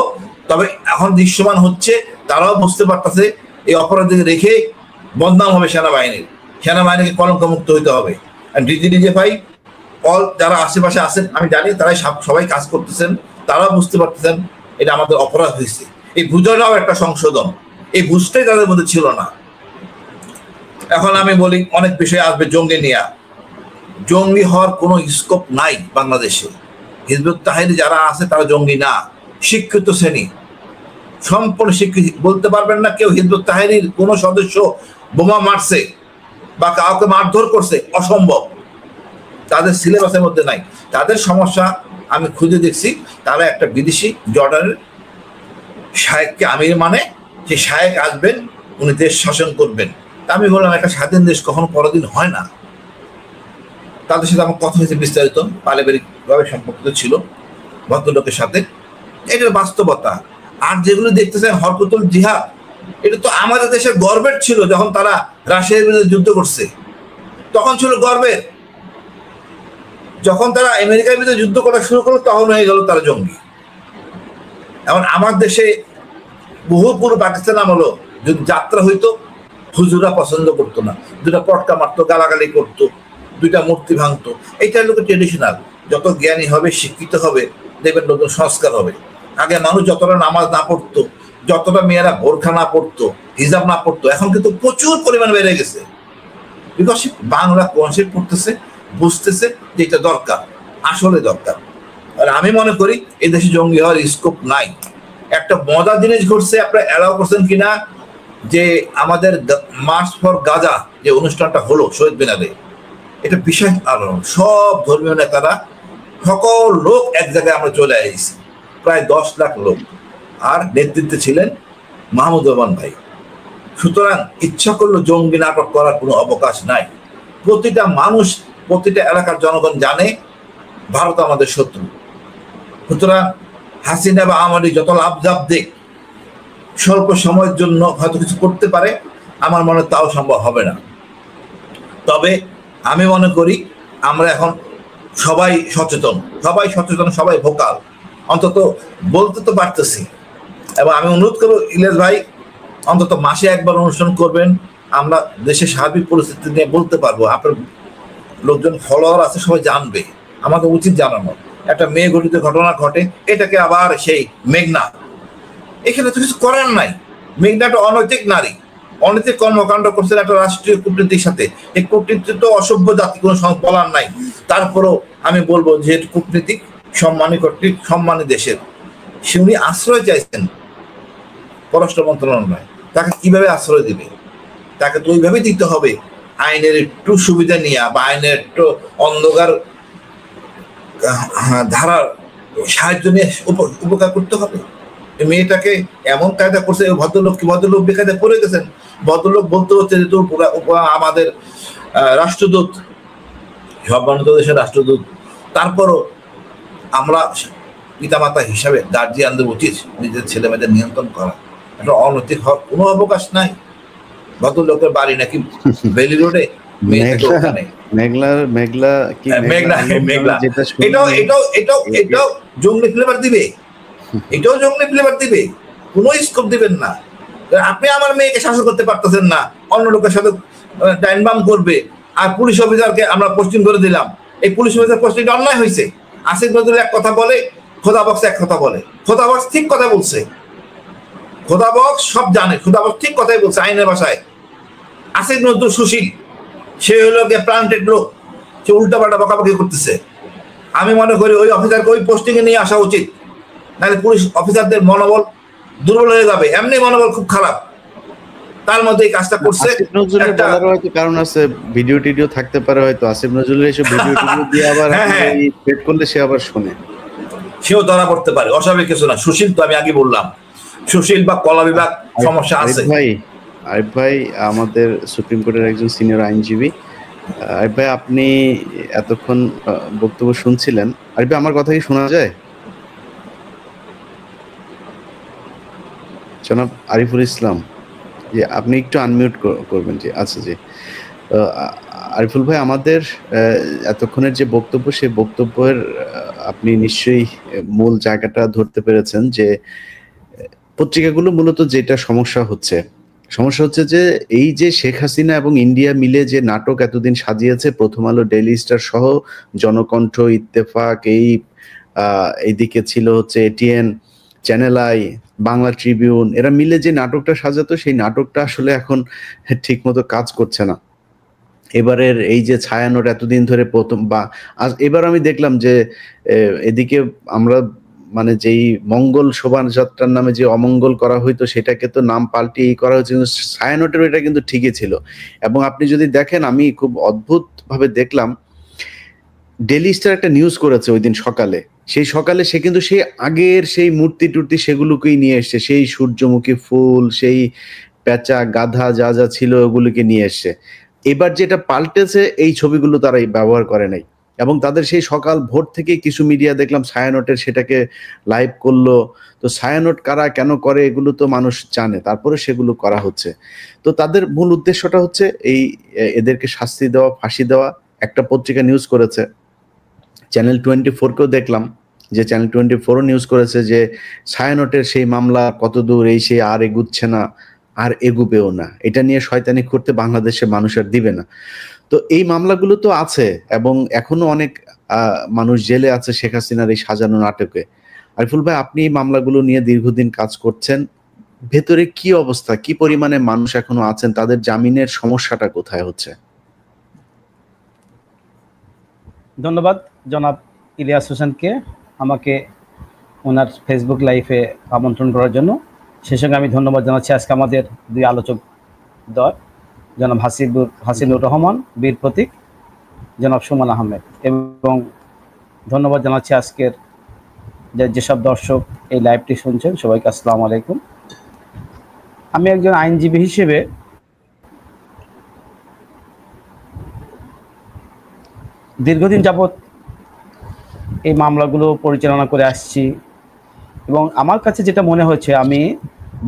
তবে এখন দৃশ্যমান হচ্ছে তারাও বুঝতে পারতেছে এই অপরাধীকে রেখে বদনাম হবে সেনাবাহিনীকে কলঙ্ক মুক্ত হইতে হবে। ডিজিডিজিএফআই যারা আশেপাশে আছেন, আমি জানি তারাই সবাই কাজ করতেছেন, তারাও বুঝতে পারতেছেন এটা আমাদের অপরাধ হয়েছে। এই বুঝাটাও একটা সংশোধন, এই বুঝটাই তাদের মধ্যে ছিল না। এখন আমি বলি, অনেক বিষয় আসবে জঙ্গি নিয়ে। জঙ্গি হওয়ার কোনো স্কোপ নাই বাংলাদেশে। হিজবুত তাহরির যারা আছে তারা জঙ্গি না, শিক্ষিত শ্রেণী, সম্পূর্ণ শিক্ষিত। বলতে পারবেন না কেউ হিজবুত তাহরির কোনো সদস্য বোমা মারছে বা কাউকে মারধর করছে, অসম্ভব। তাদের সিলেবাসের মধ্যে নাই। তাদের সমস্যা আমি খুঁজে দেখছি, তারা একটা বিদেশি জর্ডানের শায়েককে আমির মানে, যে শায়েক আসবেন, উনি দেশ শাসন করবেন, আমি বললাম একটা স্বাধীন দেশ কখনো পরাধীন হয় না। তাদের সাথে আমার কথা হয়েছে বিস্তারিত, পারিবারিকভাবে সম্পর্কিত ছিল ভদ্রলোকের সাথে, এটার বাস্তবতা। আর যেগুলো দেখতেছেন হরকতুল জিহাদ, এটা তো আমাদের দেশের গর্বের ছিল। যখন তারা রাশিয়ার বিরুদ্ধে যুদ্ধ করছে তখন ছিল গর্বের, যখন তারা আমেরিকার বিরুদ্ধে যুদ্ধ করা শুরু করলো তখন হয়ে গেল তারা জঙ্গি। এখন আমার দেশে বহু পুরো পাকিস্তান আমলো যদি যাত্রা হইতো, হুজুরা পছন্দ করতো না, দুটা পটকা মারতো, গালাগালি করতো, দুইটা মূর্তি ভাঙতো। এইটা লোকের ট্রেডিশনাল। যত জ্ঞানী হবে, শিক্ষিত হবে, দেখবেন নতুন সংস্কার হবে। আগে মানুষ যতটা নামাজ না পড়তো, যতটা মেয়েরা বোরখা না পড়তো, হিজাব না পড়তো, এখন কিন্তু প্রচুর পরিমাণ বেড়ে গেছে। বিকজ বাংলা কনসেপ্ট পড়তেছে, বুঝতেছে যে এটা দরকার, আসলে দরকার। আর আমি মনে করি এই দেশে জঙ্গি হওয়ার স্কোপ নাই। একটা মজার জিনিস ঘটছে, আপনারা অ্যালাউ করছেন কিনা, যে আমাদের মার্চ ফর গাজা যে অনুষ্ঠানটা হলো শহীদ মিনারে, এটা বিশেষ আলোড়ন। সব ধর্মীয় নেতারা, সকল লোক এক জায়গায় আমরা চলে আসছি, প্রায় 10 লাখ লোক। আর নেতৃত্বে ছিলেন মাহমুদ রহমান ভাই। সুতরাং ইচ্ছা করলে জঙ্গি নাটক করার কোনো অবকাশ নাই। প্রতিটা মানুষ, প্রতিটা এলাকার জনগণ জানে ভারত আমাদের শত্রু। সুতরাং হাসিনা বা আওয়ামী যত লাভজাব দিক, স্বল্প সময়ের জন্য হয়তো কিছু করতে পারে, আমার মনে তাও সম্ভব হবে না। তবে আমি মনে করি আমরা এখন সবাই সচেতন, সবাই ভোকাল, অন্তত বলতে তো পারতেছি। এবং আমি অনুরোধ করবো ইলিয়াস ভাই, অন্তত মাসে একবার অনুষ্ঠান করবেন, আমরা দেশের সার্বিক পরিস্থিতি নিয়ে বলতে পারবো। আপনার লোকজন ফলোয়ার আছে, সবাই জানবে, আমাদের উচিত জানানো। একটা মেয়ে ঘটিত ঘটনা ঘটে, এটাকে আবার সেই মেঘনা, এখানে তো কিছু করার নাই। মেঘনা একটা অনৈতিক নারী, অনৈতিক কর্মকাণ্ড করছেন একটা রাষ্ট্রীয় কূটনীতির সাথে। এই কূটনীতি তো অসভ্য জাতি, কোনো বলার নাই। তারপরও আমি বলবো, যেহেতু কূটনীতিক সম্মানী কর্তৃক সম্মানী দেশের, সে উনি আশ্রয় চাইছেন পররাষ্ট্র মন্ত্রণালয়, তাকে কিভাবে আশ্রয় দিবে? তাকে তো ওইভাবে দিতে হবে, আইনের একটু সুবিধা নিয়ে বা আইনের একটু অন্ধকার ধারার সাহায্য নিয়ে উপকার করতে হবে। মেয়েটাকে এমন কায়দা করছে, ভদ্রলোক বেকায়দা পড়ে গেছেন। ভদ্রলোক বলতে হচ্ছে যে তোর আমাদের রাষ্ট্রদূত, সম্মানিত দেশের রাষ্ট্রদূত। তারপরও আমরা পিতামাতা হিসাবে গার্জিয়ানদের উচিত নিজের ছেলে মেয়েদের নিয়ন্ত্রণ করা। একটা অনৈতিক হওয়ার কোনো অবকাশ নাই। ভদ্রলোকের বাড়ি নাকি বেলি রোডে, এটাও জঙ্গলি ফ্লেভার দিবে, কোনো স্কোপ দিবেন না। আপনি আমার মেয়েকে শাসন করতে পারতেছেন না, অন্য লোকের সাথে টাইম বাম করবে। আর পুলিশ অফিসারকে আমরা পোস্টিং করে দিলাম, এই পুলিশ অফিসার পোস্টিংটা অন্যায় হয়েছে। আসিফ নজরুল এক কথা বলে, খোদাবক্স এক কথা বলে। খোদাবক্স ঠিক কথা বলছে, খোদাবক্স সব জানে, খোদাবক্স ঠিক কথাই বলছে আইনের ভাষায়। আসিফ নজরুল সুশীল, সে হলো গিয়ে প্লান্টেড লোক, সে উল্টাপাল্টা বকাবকি করতেছে। আমি মনে করি ওই অফিসারকে ওই পোস্টিংয়ে নিয়ে আসা উচিত, নাহলে পুলিশ অফিসারদের মনোবল দুর্বল হয়ে যাবে। এমনি মনোবল খুব খারাপ, তার মধ্যে এই কাজটা করছে। হয়তো কারণ আছে, ভিডিও টিডিও থাকতে পারে, হয়তো আসিফ নজরুলের এসব ভিডিও টিডিও দিয়ে আবার পেট করলে সে আবার শুনে, সেও ধরা পড়তে পারে। অস্বাভাবিক কিছু না। সুশীল তো আমি আগে বললাম, সুশীল বা কলা বিভাগ সমস্যা আছে। আরিফ ভাই আমাদের সুপ্রিম কোর্টের একজন সিনিয়র আইনজীবী। আরিফ ভাই, আপনি এতক্ষণ বক্তব্য শুনছিলেন। আরিফ ভাই, আমার কথা কি শোনা যায়? জনাব আরিফুল ইসলাম, যে আপনি একটু আনমিউট করবেন। জি, আচ্ছা জি। আরিফুল ভাই, আমাদের এতক্ষণের যে বক্তব্য, সেই বক্তব্যের আপনি নিশ্চয়ই মূল জায়গাটা ধরতে পেরেছেন, যে পত্রিকাগুলো মূলত যেটা সমস্যা হচ্ছে যে এই যে শেখ হাসিনা এবং ইন্ডিয়া মিলে যে নাটক এতদিন সাজিয়েছে, প্রথম আলো, ডেইলি স্টার সহ, জনকণ্ঠ, ইত্তেফাক, এইদিকে ছিল হচ্ছে ATN, channel I, Bangla Tribune, এরা মিলে যে নাটকটা সাজাতো, সেই নাটকটা আসলে এখন ঠিক মতো কাজ করছে না। এবারের এই যে ছায়ানোট এতদিন ধরে প্রথম, বা এবার আমি দেখলাম যে এদিকে আমরা মানে যেই মঙ্গল শোভাযাত্রার নামে যে অমঙ্গল করা হইতো, সেটাকে তো নাম পাল্টিয়ে করা হয়েছে, কিন্তু ছায়ানোটের এটা কিন্তু ঠিকই ছিল। এবং আপনি যদি দেখেন, আমি খুব অদ্ভুত ভাবে দেখলাম, ডেইলি স্টার একটা নিউজ করেছে ওই দিন সকালে, সেই সকালে সে কিন্তু সেই আগের সেই মূর্তি টুর্তি সেগুলোকেই নিয়ে এসছে, সেই সূর্যমুখী ফুল, সেই পেঁচা গাধা যা যা ছিল ওগুলোকে নিয়ে এসছে। এবার যেটা পাল্টেছে এই ছবিগুলো তারা ব্যবহার করে নাই, এবং তাদের সেই সকাল ভোর থেকে কিছু মিডিয়া দেখলাম ছায়ানটের সেটাকে লাইভ করলো। তো ছায়ানট কারা কেন করে এগুলো তো মানুষ জানে, তারপরে সেগুলো করা হচ্ছে। তো তাদের মূল উদ্দেশ্যটা হচ্ছে এই এদেরকে শাস্তি দেওয়া, ফাঁসি দেওয়া। একটা পত্রিকা নিউজ করেছে, চ্যানেল 24কেও দেখলাম যে চ্যানেল 24ও নিউজ করেছে যে ছায়ানটের সেই মামলা কতদূর, এই সেই আর এগুচ্ছে না, আর এগুবেও না, এটা নিয়ে শয়তানি করতে বাংলাদেশের মানুষ আর দিবে না। তো এই মামলাগুলো তো আছে, এবং এখনো অনেক মানুষ জেলে আছে শেখ হাসিনার এই সাজানো নাটকে। আরিফুল ভাই, আপনি এই মামলাগুলো নিয়ে দীর্ঘদিন কাজ করছেন, ভেতরে কি অবস্থা, কি পরিমাণে মানুষ এখনো আছেন, তাদের জামিনের সমস্যাটা কোথায় হচ্ছে? ধন্যবাদ জনাব ইলিয়াস হোসেনকে আমাকে ওনার ফেসবুক লাইভে আমন্ত্রণ করার জন্য। সেই সঙ্গে আমি ধন্যবাদ জানাচ্ছি আজকে আমাদের দুই আলোচক দল, জনাব হাসিনুর রহমান বীর প্রতীক, জনাব সুমন আহমেদ, এবং ধন্যবাদ জানাচ্ছি আজকের যেসব দর্শক এই লাইভটি শুনছেন সবাইকে আসসালামু আলাইকুম। আমি একজন আইনজীবী হিসেবে দীর্ঘদিন যাবৎ এই মামলাগুলো পরিচালনা করে আসছি, এবং আমার কাছে যেটা মনে হয়েছে, আমি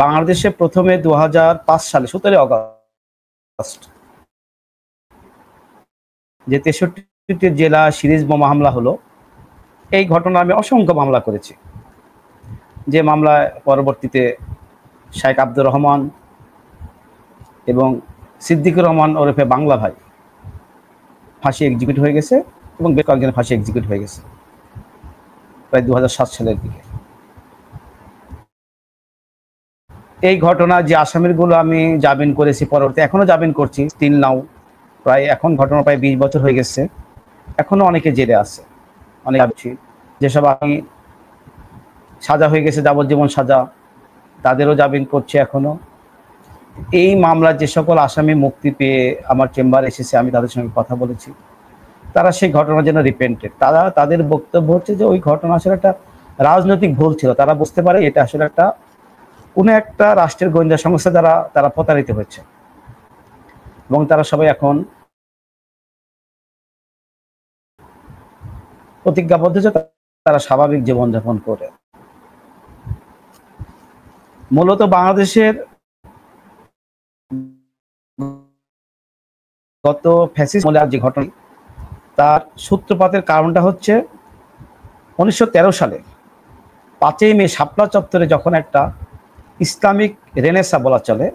বাংলাদেশে প্রথমে 2005 সালে 17 আগস্ট যে 63টি জেলা সিরিজ বোমা হামলা হলো, এই ঘটনা আমি অসংখ্য মামলা করেছি। যে মামলায় পরবর্তীতে শেখ আব্দুর রহমান এবং সিদ্দিকুর রহমান ওরফে বাংলা ভাই ফাঁসি এক্সিকিউট হয়ে গেছে, এবং বেশ কয়েকজনের ফাঁসি এক্সিকিউট হয়ে গেছে প্রায় 2007 সালের দিকে। এই ঘটনা যে আসামিগুলো আমি জামিন করেছি, পরবর্তী এখনো জামিন করছি, স্টিল নাও প্রায় এখন ঘটনা প্রায় 20 বছর হয়ে গেছে, এখনো অনেকে জেলে আছে। অনেক আছি যেসব আমি সাজা হয়ে গেছে, যাবজ্জীবন সাজা, তাদেরও জামিন করছে এখনো। এই মামলার যে সকল আসামি মুক্তি পেয়ে আমার চেম্বারে এসেছে, আমি তাদের সঙ্গে কথা বলেছি, তারা সেই ঘটনার জন্য রিপেন্টেড। তাদের বক্তব্য হচ্ছে যে ওই ঘটনা আসলে একটা রাজনৈতিক ভুল ছিল, তারা বুঝতে পারে এটা আসলে একটা কোনো একটা রাষ্ট্রের গোয়েন্দা সংস্থা দ্বারা তারা প্রতারিত হয়েছে, এবং তারা সবাই এখন প্রতিজ্ঞাবদ্ধ যে তারা স্বাভাবিক জীবনযাপন করে। মূলত বাংলাদেশের গত ফ্যাসিস্ট আমলের যে ঘটনা, তার সূত্রপাতের কারণটা হচ্ছে 1913 সালে 5ই মে শাপলা চত্বরে যখন একটা ইসলামিক রেনেসা বলা চলে,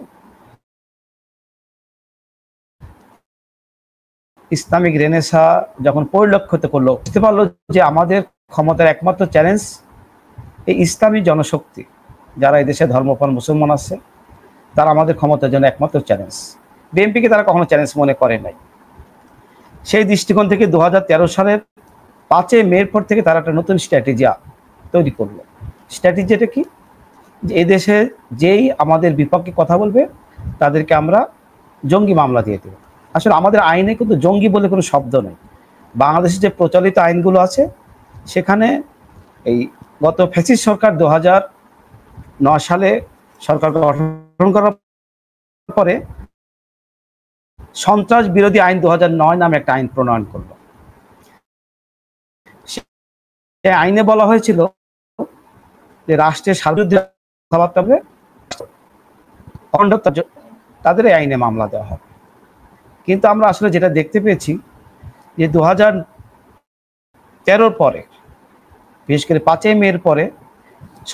ইসলামিক রেনেসা যখন পরিলক্ষিত করলো, বুঝতে পারলো যে আমাদের ক্ষমতার একমাত্র চ্যালেঞ্জ এই ইসলামী জনশক্তি, যারা এই দেশে ধর্মপ্রাণ মুসলমান আছে, তারা আমাদের ক্ষমতার জন্য একমাত্র চ্যালেঞ্জ। বিএনপিকে তারা কখনো চ্যালেঞ্জ মনে করে নাই। সেই দৃষ্টিকোণ থেকে 2013 সালের 5ই মের পর থেকে তারা একটা নতুন স্ট্র্যাটেজি তৈরি করলো। স্ট্র্যাটেজিটা কি? যে এই দেশে যেই আমাদের বিপক্ষে কথা বলবে তাদেরকে আমরা জঙ্গি মামলা দিয়ে দেব। আসলে আমাদের আইনে কিন্তু জঙ্গি বলে কোনো শব্দ নেই। বাংলাদেশে যে প্রচলিত আইনগুলো আছে সেখানে এই গত ফ্যাসিস্ট সরকার 2009 সালে সরকার গঠন করার পরে সন্ত্রাস বিরোধী আইন 2009 নামে একটা আইন প্রণয়ন করলো। সেই আইনে বলা হয়েছিল যে রাষ্ট্রের স্বার্থে কথাবার্তা হবে, তাদের এই আইনে মামলা দেওয়া হবে। কিন্তু আমরা আসলে যেটা দেখতে পেয়েছি যে 2013 পরে, বিশেষ করে 5ই মের পরে,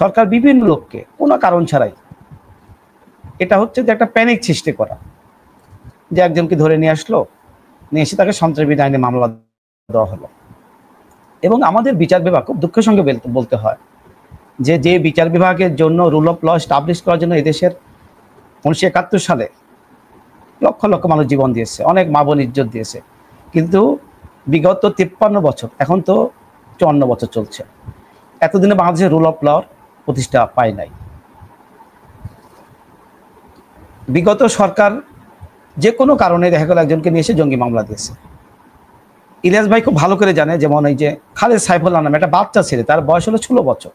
সরকার বিভিন্ন লোককে কোনো কারণ ছাড়াই, এটা হচ্ছে যে একটা প্যানিক সৃষ্টি করা, যে একজনকে ধরে নিয়ে আসলো, নিয়ে এসে তাকে সন্ত্রাসবিরোধী আইনে মামলা দেওয়া হলো। এবং আমাদের বিচার বিভাগ, খুব দুঃখের সঙ্গে বলতে হয় যে বিচার বিভাগের জন্য রুল অফ ল এস্টাবলিশ করার জন্য এদেশের 1971 সালে লক্ষ লক্ষ মানুষ জীবন দিয়েছে, অনেক মা বোন ইজ্জত দিয়েছে, কিন্তু বিগত 53 বছর, এখন তো 54 বছর চলছে, এতদিনে বাংলাদেশের রুল অফ ল প্রতিষ্ঠা পায় নাই। বিগত সরকার যে কোনো কারণে দেখা গেল একজনকে নিয়ে এসে জঙ্গি মামলা দিয়েছে। ইলিয়াস ভাই খুব ভালো করে জানে, যেমন এই যে খালেদ সাইফুল্লাহ নামে একটা বাচ্চা ছেলে, তার বয়স হলো 16 বছর,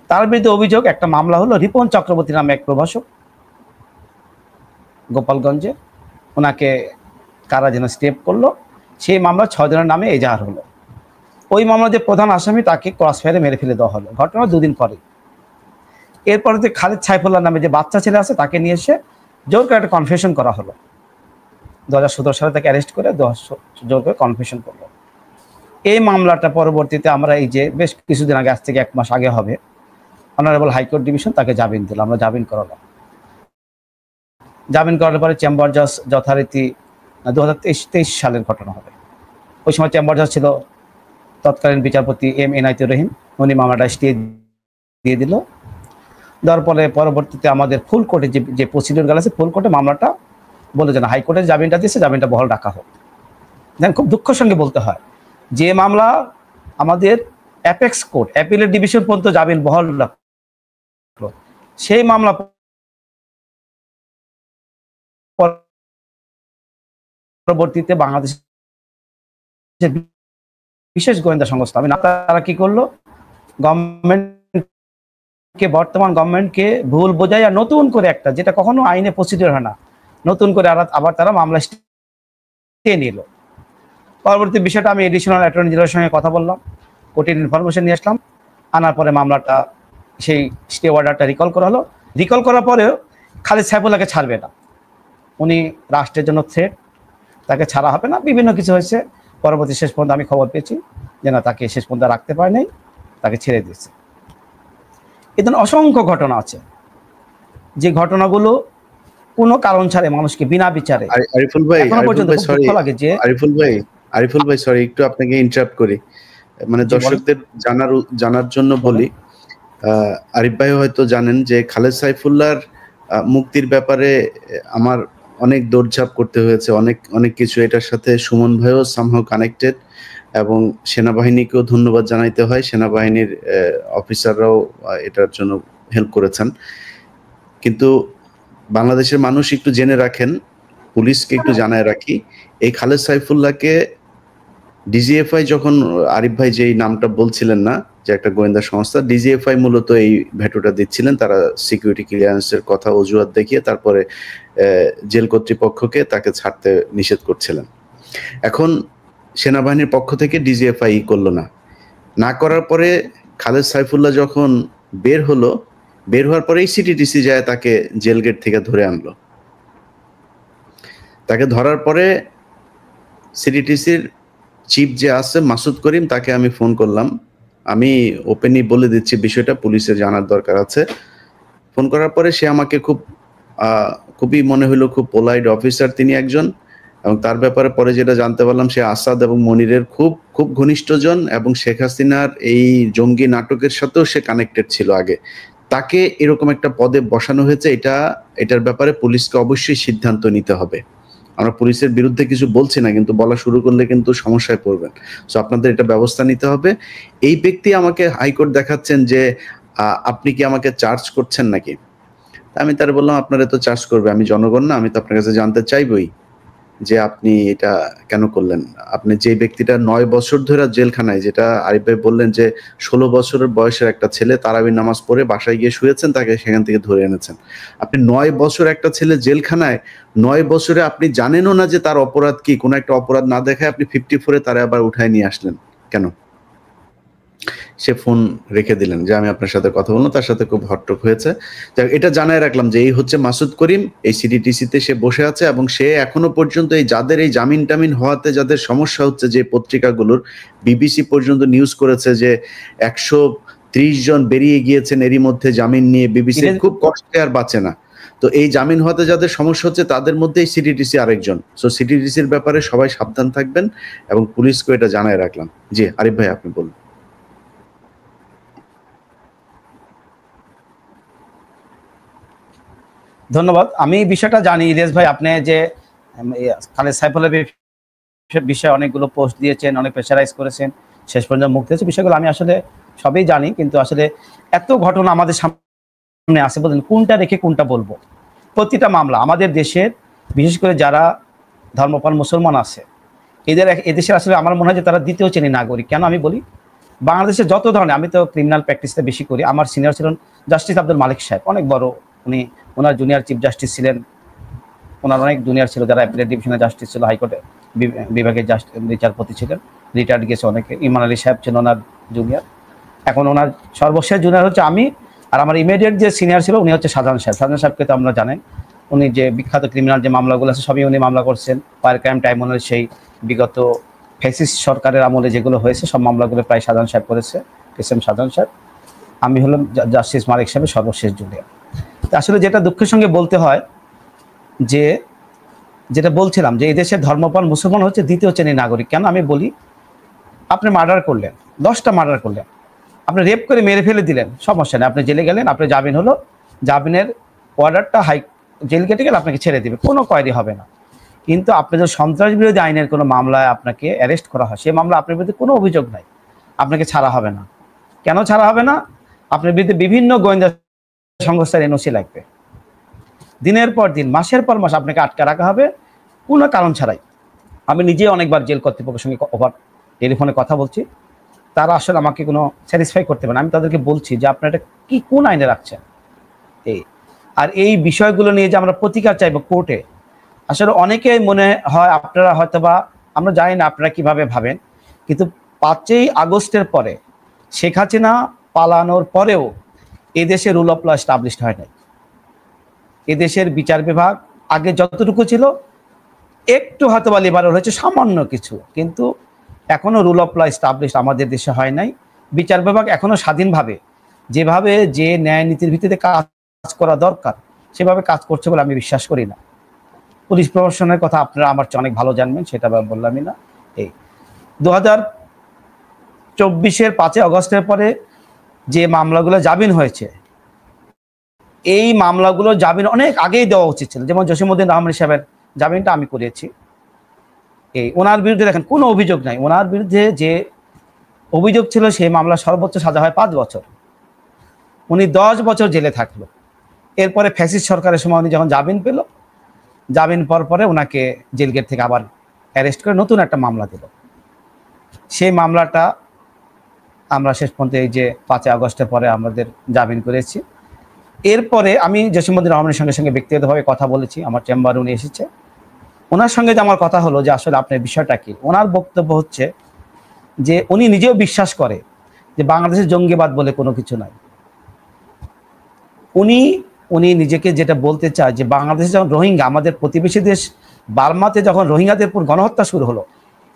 তার বিরুদ্ধে অভিযোগ, একটা মামলা হলো রিপন চক্রবর্তী নামে এক প্রভাষক, গোপালগঞ্জে, ওনাকে কারা যেন স্টেপ করলো, সেই মামলা 6 জনের নামে এজাহার হলো। ওই মামলার যে প্রধান আসামি তাকে ক্রস ফায়ারে মেরে ফেলে দেওয়া হলো, ঘটনা 2 দিন পরে। এরপরে যে খালিদ সাইফুল্লাহ নামে যে বাচ্চা ছেলে আছে তাকে নিয়ে এসে জোর করে একটা কনফেশন করা হলো। 2017 সালে তাকে অ্যারেস্ট করে জোর করে কনফেশন করলো। এই মামলাটা পরবর্তীতে আমরা এই যে বেশ কিছুদিন আগে, আজ থেকে 1 মাস আগে হবে, অনারেবল হাইকোর্ট ডিভিশন তাকে জামিন দিল, আমরা জামিন করালাম। জামিন করার পরে চেম্বার জাজ যথারীতি 2023 সালের ঘটনা হবে। ওই সময় চেম্বার জাজ ছিল তৎকালীন বিচারপতি এম এনায়েতুর রহিম, উনি মামলাটা স্টে দিয়ে দিল। দেওয়ার পরে পরবর্তীতে আমাদের ফুল কোর্টে যে প্রসিডিউর গেল আছে, ফুল কোর্টে মামলাটা বলে যে না, হাইকোর্টে জামিনটা দিয়েছে, জামিনটা বহাল রাখা হোক। দেন খুব দুঃখের সঙ্গে বলতে হয় যে মামলা আমাদের অ্যাপেক্স কোর্ট, অ্যাপিলেট ডিভিশন পর্যন্ত জামিন বহাল রাখলো, সেই মামলা পরবর্তীতে বাংলাদেশের বিশেষ গোয়েন্দা সংস্থা, আমি না, তারা কি করলো, বর্তমান গভর্নমেন্টকে ভুল বোঝাই আর নতুন করে একটা, যেটা কখনো আইনে প্রসিডিউর হয় না, নতুন করে আবার তারা মামলা স্টে নিল। পরবর্তী বিষয়টা আমি এডিশনাল অ্যাটর্নি জেনারেলের সঙ্গে কথা বললাম, কোর্টের ইনফরমেশন নিয়ে আসলাম, আনার পরে মামলাটা সেই স্টে অর্ডারটা রিকল করা হলো। রিকল করার পরেও খালিদ সাইফুল্লাহকে ছাড়বে না, উনি রাষ্ট্রের জন্য থ্রেট, তাকে ছাড়া হবে না, বিভিন্ন কিছু হয়েছে। পরবর্তী শেষ পর্যন্ত আমি খবর পেয়েছি যে না, তাকে শেষ পর্যন্ত রাখতে পারে নাই, তাকে ছেড়ে দিয়েছে। এই ধরনের অসংখ্য ঘটনা আছে, যে ঘটনাগুলো কোনো কারণ ছাড়ে মানুষকে বিনা বিচারে। আরিফুল ভাই সরি একটু আপনাকে ইন্টারাপ্ট করি, মানে দর্শকদের জানার জন্য বলি। আরিফ ভাই হয়তো জানেন যে খালেদ সাইফুল্লাহর মুক্তির ব্যাপারে আমার অনেক দৌড়ঝাঁপ করতে হয়েছে, অনেক কিছু। এটার সাথে সুমন ভাইও সামহাও কানেক্টেড, এবং সেনাবাহিনীকেও ধন্যবাদ জানাইতে হয়, সেনাবাহিনীর অফিসাররাও এটার জন্য হেল্প করেছেন। কিন্তু বাংলাদেশের মানুষ একটু জেনে রাখেন, পুলিশকে একটু জানায় রাখি, এই খালেদ সাইফুল্লাহকে ডিজিএফআই যখন, আরিফ ভাই যেই নামটা বলছিলেন না, যে একটা গোয়েন্দা সংস্থা, ডিজিএফআই মূলত এই ভেটোটা দিচ্ছিলেন, তারা সিকিউরিটি ক্লিয়ারেন্সের কথা অজুহাত দেখিয়ে তারপরে জেল কর্তৃপক্ষকে তাকে ছাড়তে নিষেধ করছিলেন। এখন সেনাবাহিনীর পক্ষ থেকে ডিজিএফআই করলো না করার পরে খালেদ সাইফুল্লাহ যখন বের হওয়ার পরেই সিটিটিসি যায় তাকে জেল গেট থেকে ধরে আনলো। তাকে ধরার পরে সিটিটিসির চিফ যে আছে মাসুদ করিম, তাকে আমি ফোন করলাম। আমি ওপেনলি বলে দিচ্ছি বিষয়টা, পুলিশের জানার দরকার আছে। ফোন করার পরে সে আমাকে খুবই মনে হলো খুব পোলাইট অফিসার তিনি একজন, এবং তার ব্যাপারে পরে যেটা জানতে পারলাম, সে আসাদ এবং মনিরের খুব ঘনিষ্ঠজন, এবং শেখ হাসিনার এই জঙ্গি নাটকের সাথেও সে কানেক্টেড ছিল আগে। তাকে এরকম একটা পদে বসানো হয়েছে, এটার ব্যাপারে পুলিশকে অবশ্যই সিদ্ধান্ত নিতে হবে। আমরা পুলিশের বিরুদ্ধে কিছু বলছি না, কিন্তু বলা শুরু করলে কিন্তু সমস্যায় পড়বেন। সো আপনাদের এটা ব্যবস্থা নিতে হবে। এই ব্যক্তি আমাকে হাইকোর্ট দেখাচ্ছেন যে আপনি কি আমাকে চার্জ করছেন নাকি। আমি তার বললাম, আপনারা তো চার্জ করবে, আমি জনগণ না, আমি তো আপনার কাছে জানতে চাইবই যে আপনি এটা কেন করলেন। আপনি যে ব্যক্তিটা 9 বছর ধরে জেলখানায়, যেটা আরিফ ভাই বললেন যে 16 বছরের বয়সের একটা ছেলে তারাবির নামাজ পড়ে বাসায় গিয়ে শুয়েছেন, তাকে সেখান থেকে ধরে এনেছেন। আপনি 9 বছর একটা ছেলে জেলখানায়, 9 বছরে আপনি জানেনও না যে তার অপরাধ কি, কোনো একটা অপরাধ না দেখায় আপনি 54-এ তারা আবার উঠায় নিয়ে আসলেন কেন? সে ফোন রেখে দিলেন যে আমি আপনার সাথে কথা বলবো, তার সাথে খুব হটটক হয়েছে। এটা জানায় রাখলাম যে এই হচ্ছে মাসুদ করিম, এই সিডিটিসিতে সে বসে আছে, এবং সে এখনো পর্যন্ত যাদের এই জামিন টামিন হওয়াতে যাদের সমস্যা হচ্ছে, যে পত্রিকাগুলোর, বিবিসি পর্যন্ত নিউজ করেছে যে 130 জন বেরিয়ে গিয়েছেন এরই মধ্যে জামিন নিয়ে, বিবিসি খুব কষ্টে আর বাঁচে না। তো এই জামিন হওয়াতে যাদের সমস্যা হচ্ছে তাদের মধ্যে এই সিডিটিসি আরেকজন। সো সিডিটিসির ব্যাপারে সবাই সাবধান থাকবেন, এবং পুলিশকে এটা জানায় রাখলাম। জি আরিফ ভাই, আপনি বলুন। ধন্যবাদ। আমি বিষয়টা জানি ইলিয়াস ভাই, আপনি যে খালেদ সাইফুল্লাহ বিষয়ে অনেকগুলো পোস্ট দিয়েছেন, অনেক প্রেশারাইজ করেছেন, শেষ পর্যন্ত মুক্তি হয়েছে, বিষয়গুলো আমি আসলে সবই জানি। কিন্তু আসলে এত ঘটনা আমাদের সামনে আসে, বলেন কোনটা রেখে কোনটা বলবো। প্রতিটা মামলা আমাদের দেশের, বিশেষ করে যারা ধর্মপ্রাণ মুসলমান আছে, এদেশের আসলে আমার মনে হয় যে তারা দ্বিতীয় শ্রেণীর নাগরিক। কেন আমি বলি, বাংলাদেশে যত ধরনের, আমি তো ক্রিমিনাল প্র্যাকটিসটা বেশি করি, আমার সিনিয়র ছিলেন জাস্টিস আব্দুল মালিক সাহেব, অনেক বড়, উনি ওনার জুনিয়র চিফ জাস্টিস ছিলেন, ওনার অনেক জুনিয়র ছিল, যারা অ্যাপিলেট ডিভিশনে জাস্টিস ছিল, হাইকোর্টে বিভাগের বিচারপতি ছিলেন, রিটায়ার্ড গেছে অনেকে। ইমান আলী সাহেব ছিল ওনার জুনিয়র। এখন ওনার সর্বশেষ জুনিয়র হচ্ছে আমি, আর আমার ইমিডিয়েট যে সিনিয়র ছিল উনি হচ্ছে সাধারণ সাহেব। সাধারণ সাহেবকে তো আমরা জানেন, উনি যে বিখ্যাত ক্রিমিনাল যে মামলাগুলো আছে সবই উনি মামলা করছেন। ফায়ার ক্রাইম ট্রাইব্যুনালের সেই বিগত ফ্যাসিস্ট সরকারের আমলে যেগুলো হয়েছে সব মামলাগুলো প্রায় সাধারণ সাহেব করেছে, এসএম সাধারণ সাহেব। আমি হলাম জাস্টিস মালিক সাহেবের সর্বশেষ জুনিয়র। আসলে যেটা দুঃখের সঙ্গে বলতে হয়, যে যেটা বলছিলাম যে এই দেশের ধর্মপ্রাণ মুসলমান হচ্ছে দ্বিতীয় শ্রেণীর নাগরিক। কেন আমি বলি, আপনি মার্ডার করলেন, 10টা মার্ডার করলেন, আপনি রেপ করে মেরে ফেলে দিলেন, সমস্যা নেই, আপনি জেলে গেলেন, আপনার জামিন হলো, জামিনের অর্ডারটা জেল কেটে গেলে আপনাকে ছেড়ে দেবে, কোনো কোয়ারি হবে না। কিন্তু আপনি যদি সন্ত্রাস বিরোধী আইনের কোনো মামলায় আপনাকে অ্যারেস্ট করা হয়, সেই মামলা আপনার বিরুদ্ধে কোনো অভিযোগ নাই, আপনাকে ছাড়া হবে না। কেন ছাড়া হবে না? আপনার বিরুদ্ধে বিভিন্ন গোয়েন্দা সংস্থার এনওসি লাগবে, দিনের পর দিন, মাসের পর মাস আপনাকে আটকে রাখা হবে কোনো কারণ ছাড়াই। আমি নিজে অনেকবার জেল কর্তৃপক্ষের সঙ্গে টেলিফোনে কথা বলছি, তারা আসলে আমাকে কোনো স্যাটিসফাই করতে পারে না। আমি তাদেরকে বলছি যে আপনারা এটা কি কোন আইনে রাখছেন এই, আর এই বিষয়গুলো নিয়ে যে আমরা প্রতিকার চাইবো কোর্টে, আসলে অনেকেই মনে হয় আপনারা হয়তোবা, আমরা জানি না আপনারা কিভাবে ভাবেন, কিন্তু 5ই আগস্টের পরে শেখ হাসিনা পালানোর পরেও এদেশে রুল অফ ল এস্টাবলিশড হয় নাই। এদেশের বিচার বিভাগ আগে যতটুকু ছিল একটু হয়তোবা লিবারাল হয়েছে সামান্য কিছু, কিন্তু এখনো রুল অফ ল এস্টাবলিশড আমাদের দেশে হয় নাই। বিচার বিভাগ এখনো স্বাধীনভাবে যেভাবে যে ন্যায় নীতির ভিত্তিতে কাজ করা দরকার সেভাবে কাজ করছে বলে আমি বিশ্বাস করি না। পুলিশ প্রশাসনের কথা আপনারা আমার চেয়ে অনেক ভালো জানবেন, সেটা বললামই না। এই 2024-এর 5ই আগস্টের পরে যে মামলাগুলো জামিন হয়েছে, এই মামলাগুলো জামিন অনেক আগেই দেওয়া উচিত ছিল। যেমন জসিমউদ্দিন রহমান সাহেবের জামিনটা আমি করিয়েছি। এই ওনার বিরুদ্ধে দেখেন কোনো অভিযোগ নাই, ওনার বিরুদ্ধে যে অভিযোগ ছিল সেই মামলা সর্বোচ্চ সাজা হয় 5 বছর, উনি 10 বছর জেলে থাকলো। এরপরে ফ্যাসিস্ট সরকারের সময় উনি যখন জামিন পেল, জামিন পাওয়ার পরে ওনাকে জেল গেট থেকে আবার অ্যারেস্ট করে নতুন একটা মামলা দিল। সেই মামলাটা আমরা শেষ পর্যন্ত এই যে 5ই আগস্টের পরে আমাদের জামিন করেছি। এরপরে আমি জসিমউদ্দিন রহমানের সঙ্গে ব্যক্তিগতভাবে কথা বলেছি, আমার চেম্বারে উনি এসেছে, ওনার সঙ্গে যে আমার কথা হলো যে আসলে আপনার বিষয়টা কি। ওনার বক্তব্য হচ্ছে যে উনি নিজেও বিশ্বাস করে যে বাংলাদেশের জঙ্গিবাদ বলে কোনো কিছু নাই। উনি নিজেকে যেটা বলতে চায় যে বাংলাদেশে যখন রোহিঙ্গা, আমাদের প্রতিবেশী দেশ বার্মাতে যখন রোহিঙ্গাদের উপর গণহত্যা শুরু হলো,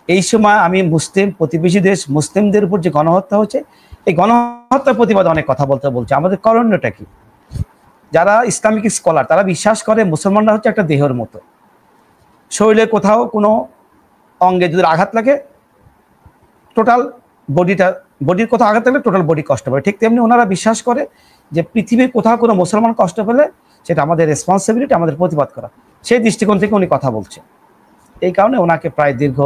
এই সময় আমি মুসলিম প্রতিবেশী দেশ মুসলিমদের উপর যে গণহত্যা হচ্ছে, এই গণহত্যার প্রতিবাদে অনেক কথা বলছে। আমাদের করণীয়টা কি? যারা ইসলামিক স্কলার তারা বিশ্বাস করে মুসলমানরা হচ্ছে একটা দেহের মতো, শরীরে কোথাও কোনো অঙ্গে যদি আঘাত লাগে টোটাল বডির কোথাও আঘাত লাগলে টোটাল বডি কষ্ট পাবে। ঠিক তেমনি ওনারা বিশ্বাস করে যে পৃথিবীর কোথাও কোনো মুসলমান কষ্ট পেলে সেটা আমাদের রেসপন্সিবিলিটি, আমাদের প্রতিবাদ করা। সেই দৃষ্টিকোণ থেকে উনি কথা বলছে। এই কারণে ওনাকে প্রায় দীর্ঘ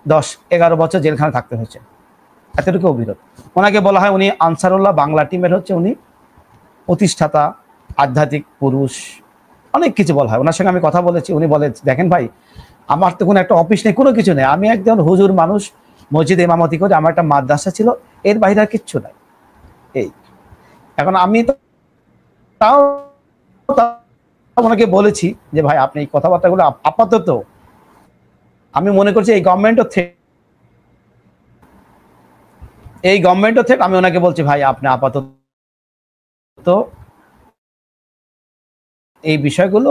10-11 বছর জেলখানে থাকতে হয়েছে, এতটুকু অভিযোগ। ওনাকে বলা হয় উনি আনসারুল্লাহ বাংলা টিমের হচ্ছে উনি প্রতিষ্ঠাতা, আধ্যাত্মিক পুরুষ, অনেক কিছু বলা হয়। ওনার সঙ্গে আমি কথা বলেছি, উনি বলে দেখেন ভাই, আমার তো কোনো একটা অফিস নেই, কোনো কিছু নেই, আমি একজন হুজুর মানুষ, মসজিদে ইমামতি করে, আমার একটা মাদ্রাসা ছিল, এর বাইরে আর কিচ্ছু নাই। এই এখন আমি তাও ওনাকে বলেছি যে ভাই আপনি এই কথাবার্তাগুলো আপাতত, আমি মনে করছি এই গভর্নমেন্টও থ্রেট, আমি ওনাকে বলছি ভাই আপনি আপাতত এই বিষয়গুলো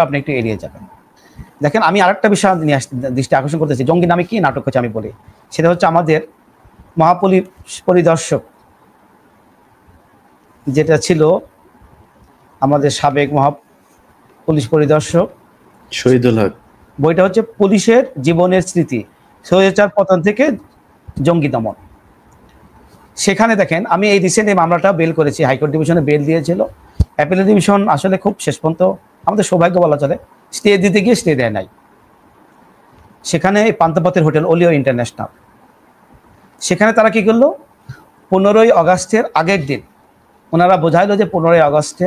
আপনি একটু এড়িয়ে যাবেন। দেখেন আমি আরেকটা বিষয় নিয়ে দৃষ্টি আকর্ষণ করতেছি, জঙ্গি নামে কি নাটক হচ্ছে আমি বলি, সেটা হচ্ছে আমাদের মহাপুলিশ পরিদর্শক যেটা ছিল, আমাদের সাবেক পুলিশ পরিদর্শক শহীদুল হক, বইটা হচ্ছে পুলিশের জীবনের স্মৃতি, স্বৈরাচার পতন থেকে জঙ্গি দমন। সেখানে দেখেন আমি এই রিসেন্ট এই মামলাটা বেল করেছি, হাইকোর্ট ডিভিশনে বেল দিয়েছিল, অ্যাপিল ডিভিশন আসলে খুব শেষ পর্যন্ত আমাদের সৌভাগ্য বলা চলে, স্টে দিতে গিয়ে স্টে দেয় নাই। সেখানে পান্থপথের হোটেল ওলিও ইন্টারন্যাশনাল, সেখানে তারা কি করলো, 15ই আগস্টের আগের দিন ওনারা বোঝাইলো যে 15ই আগস্টে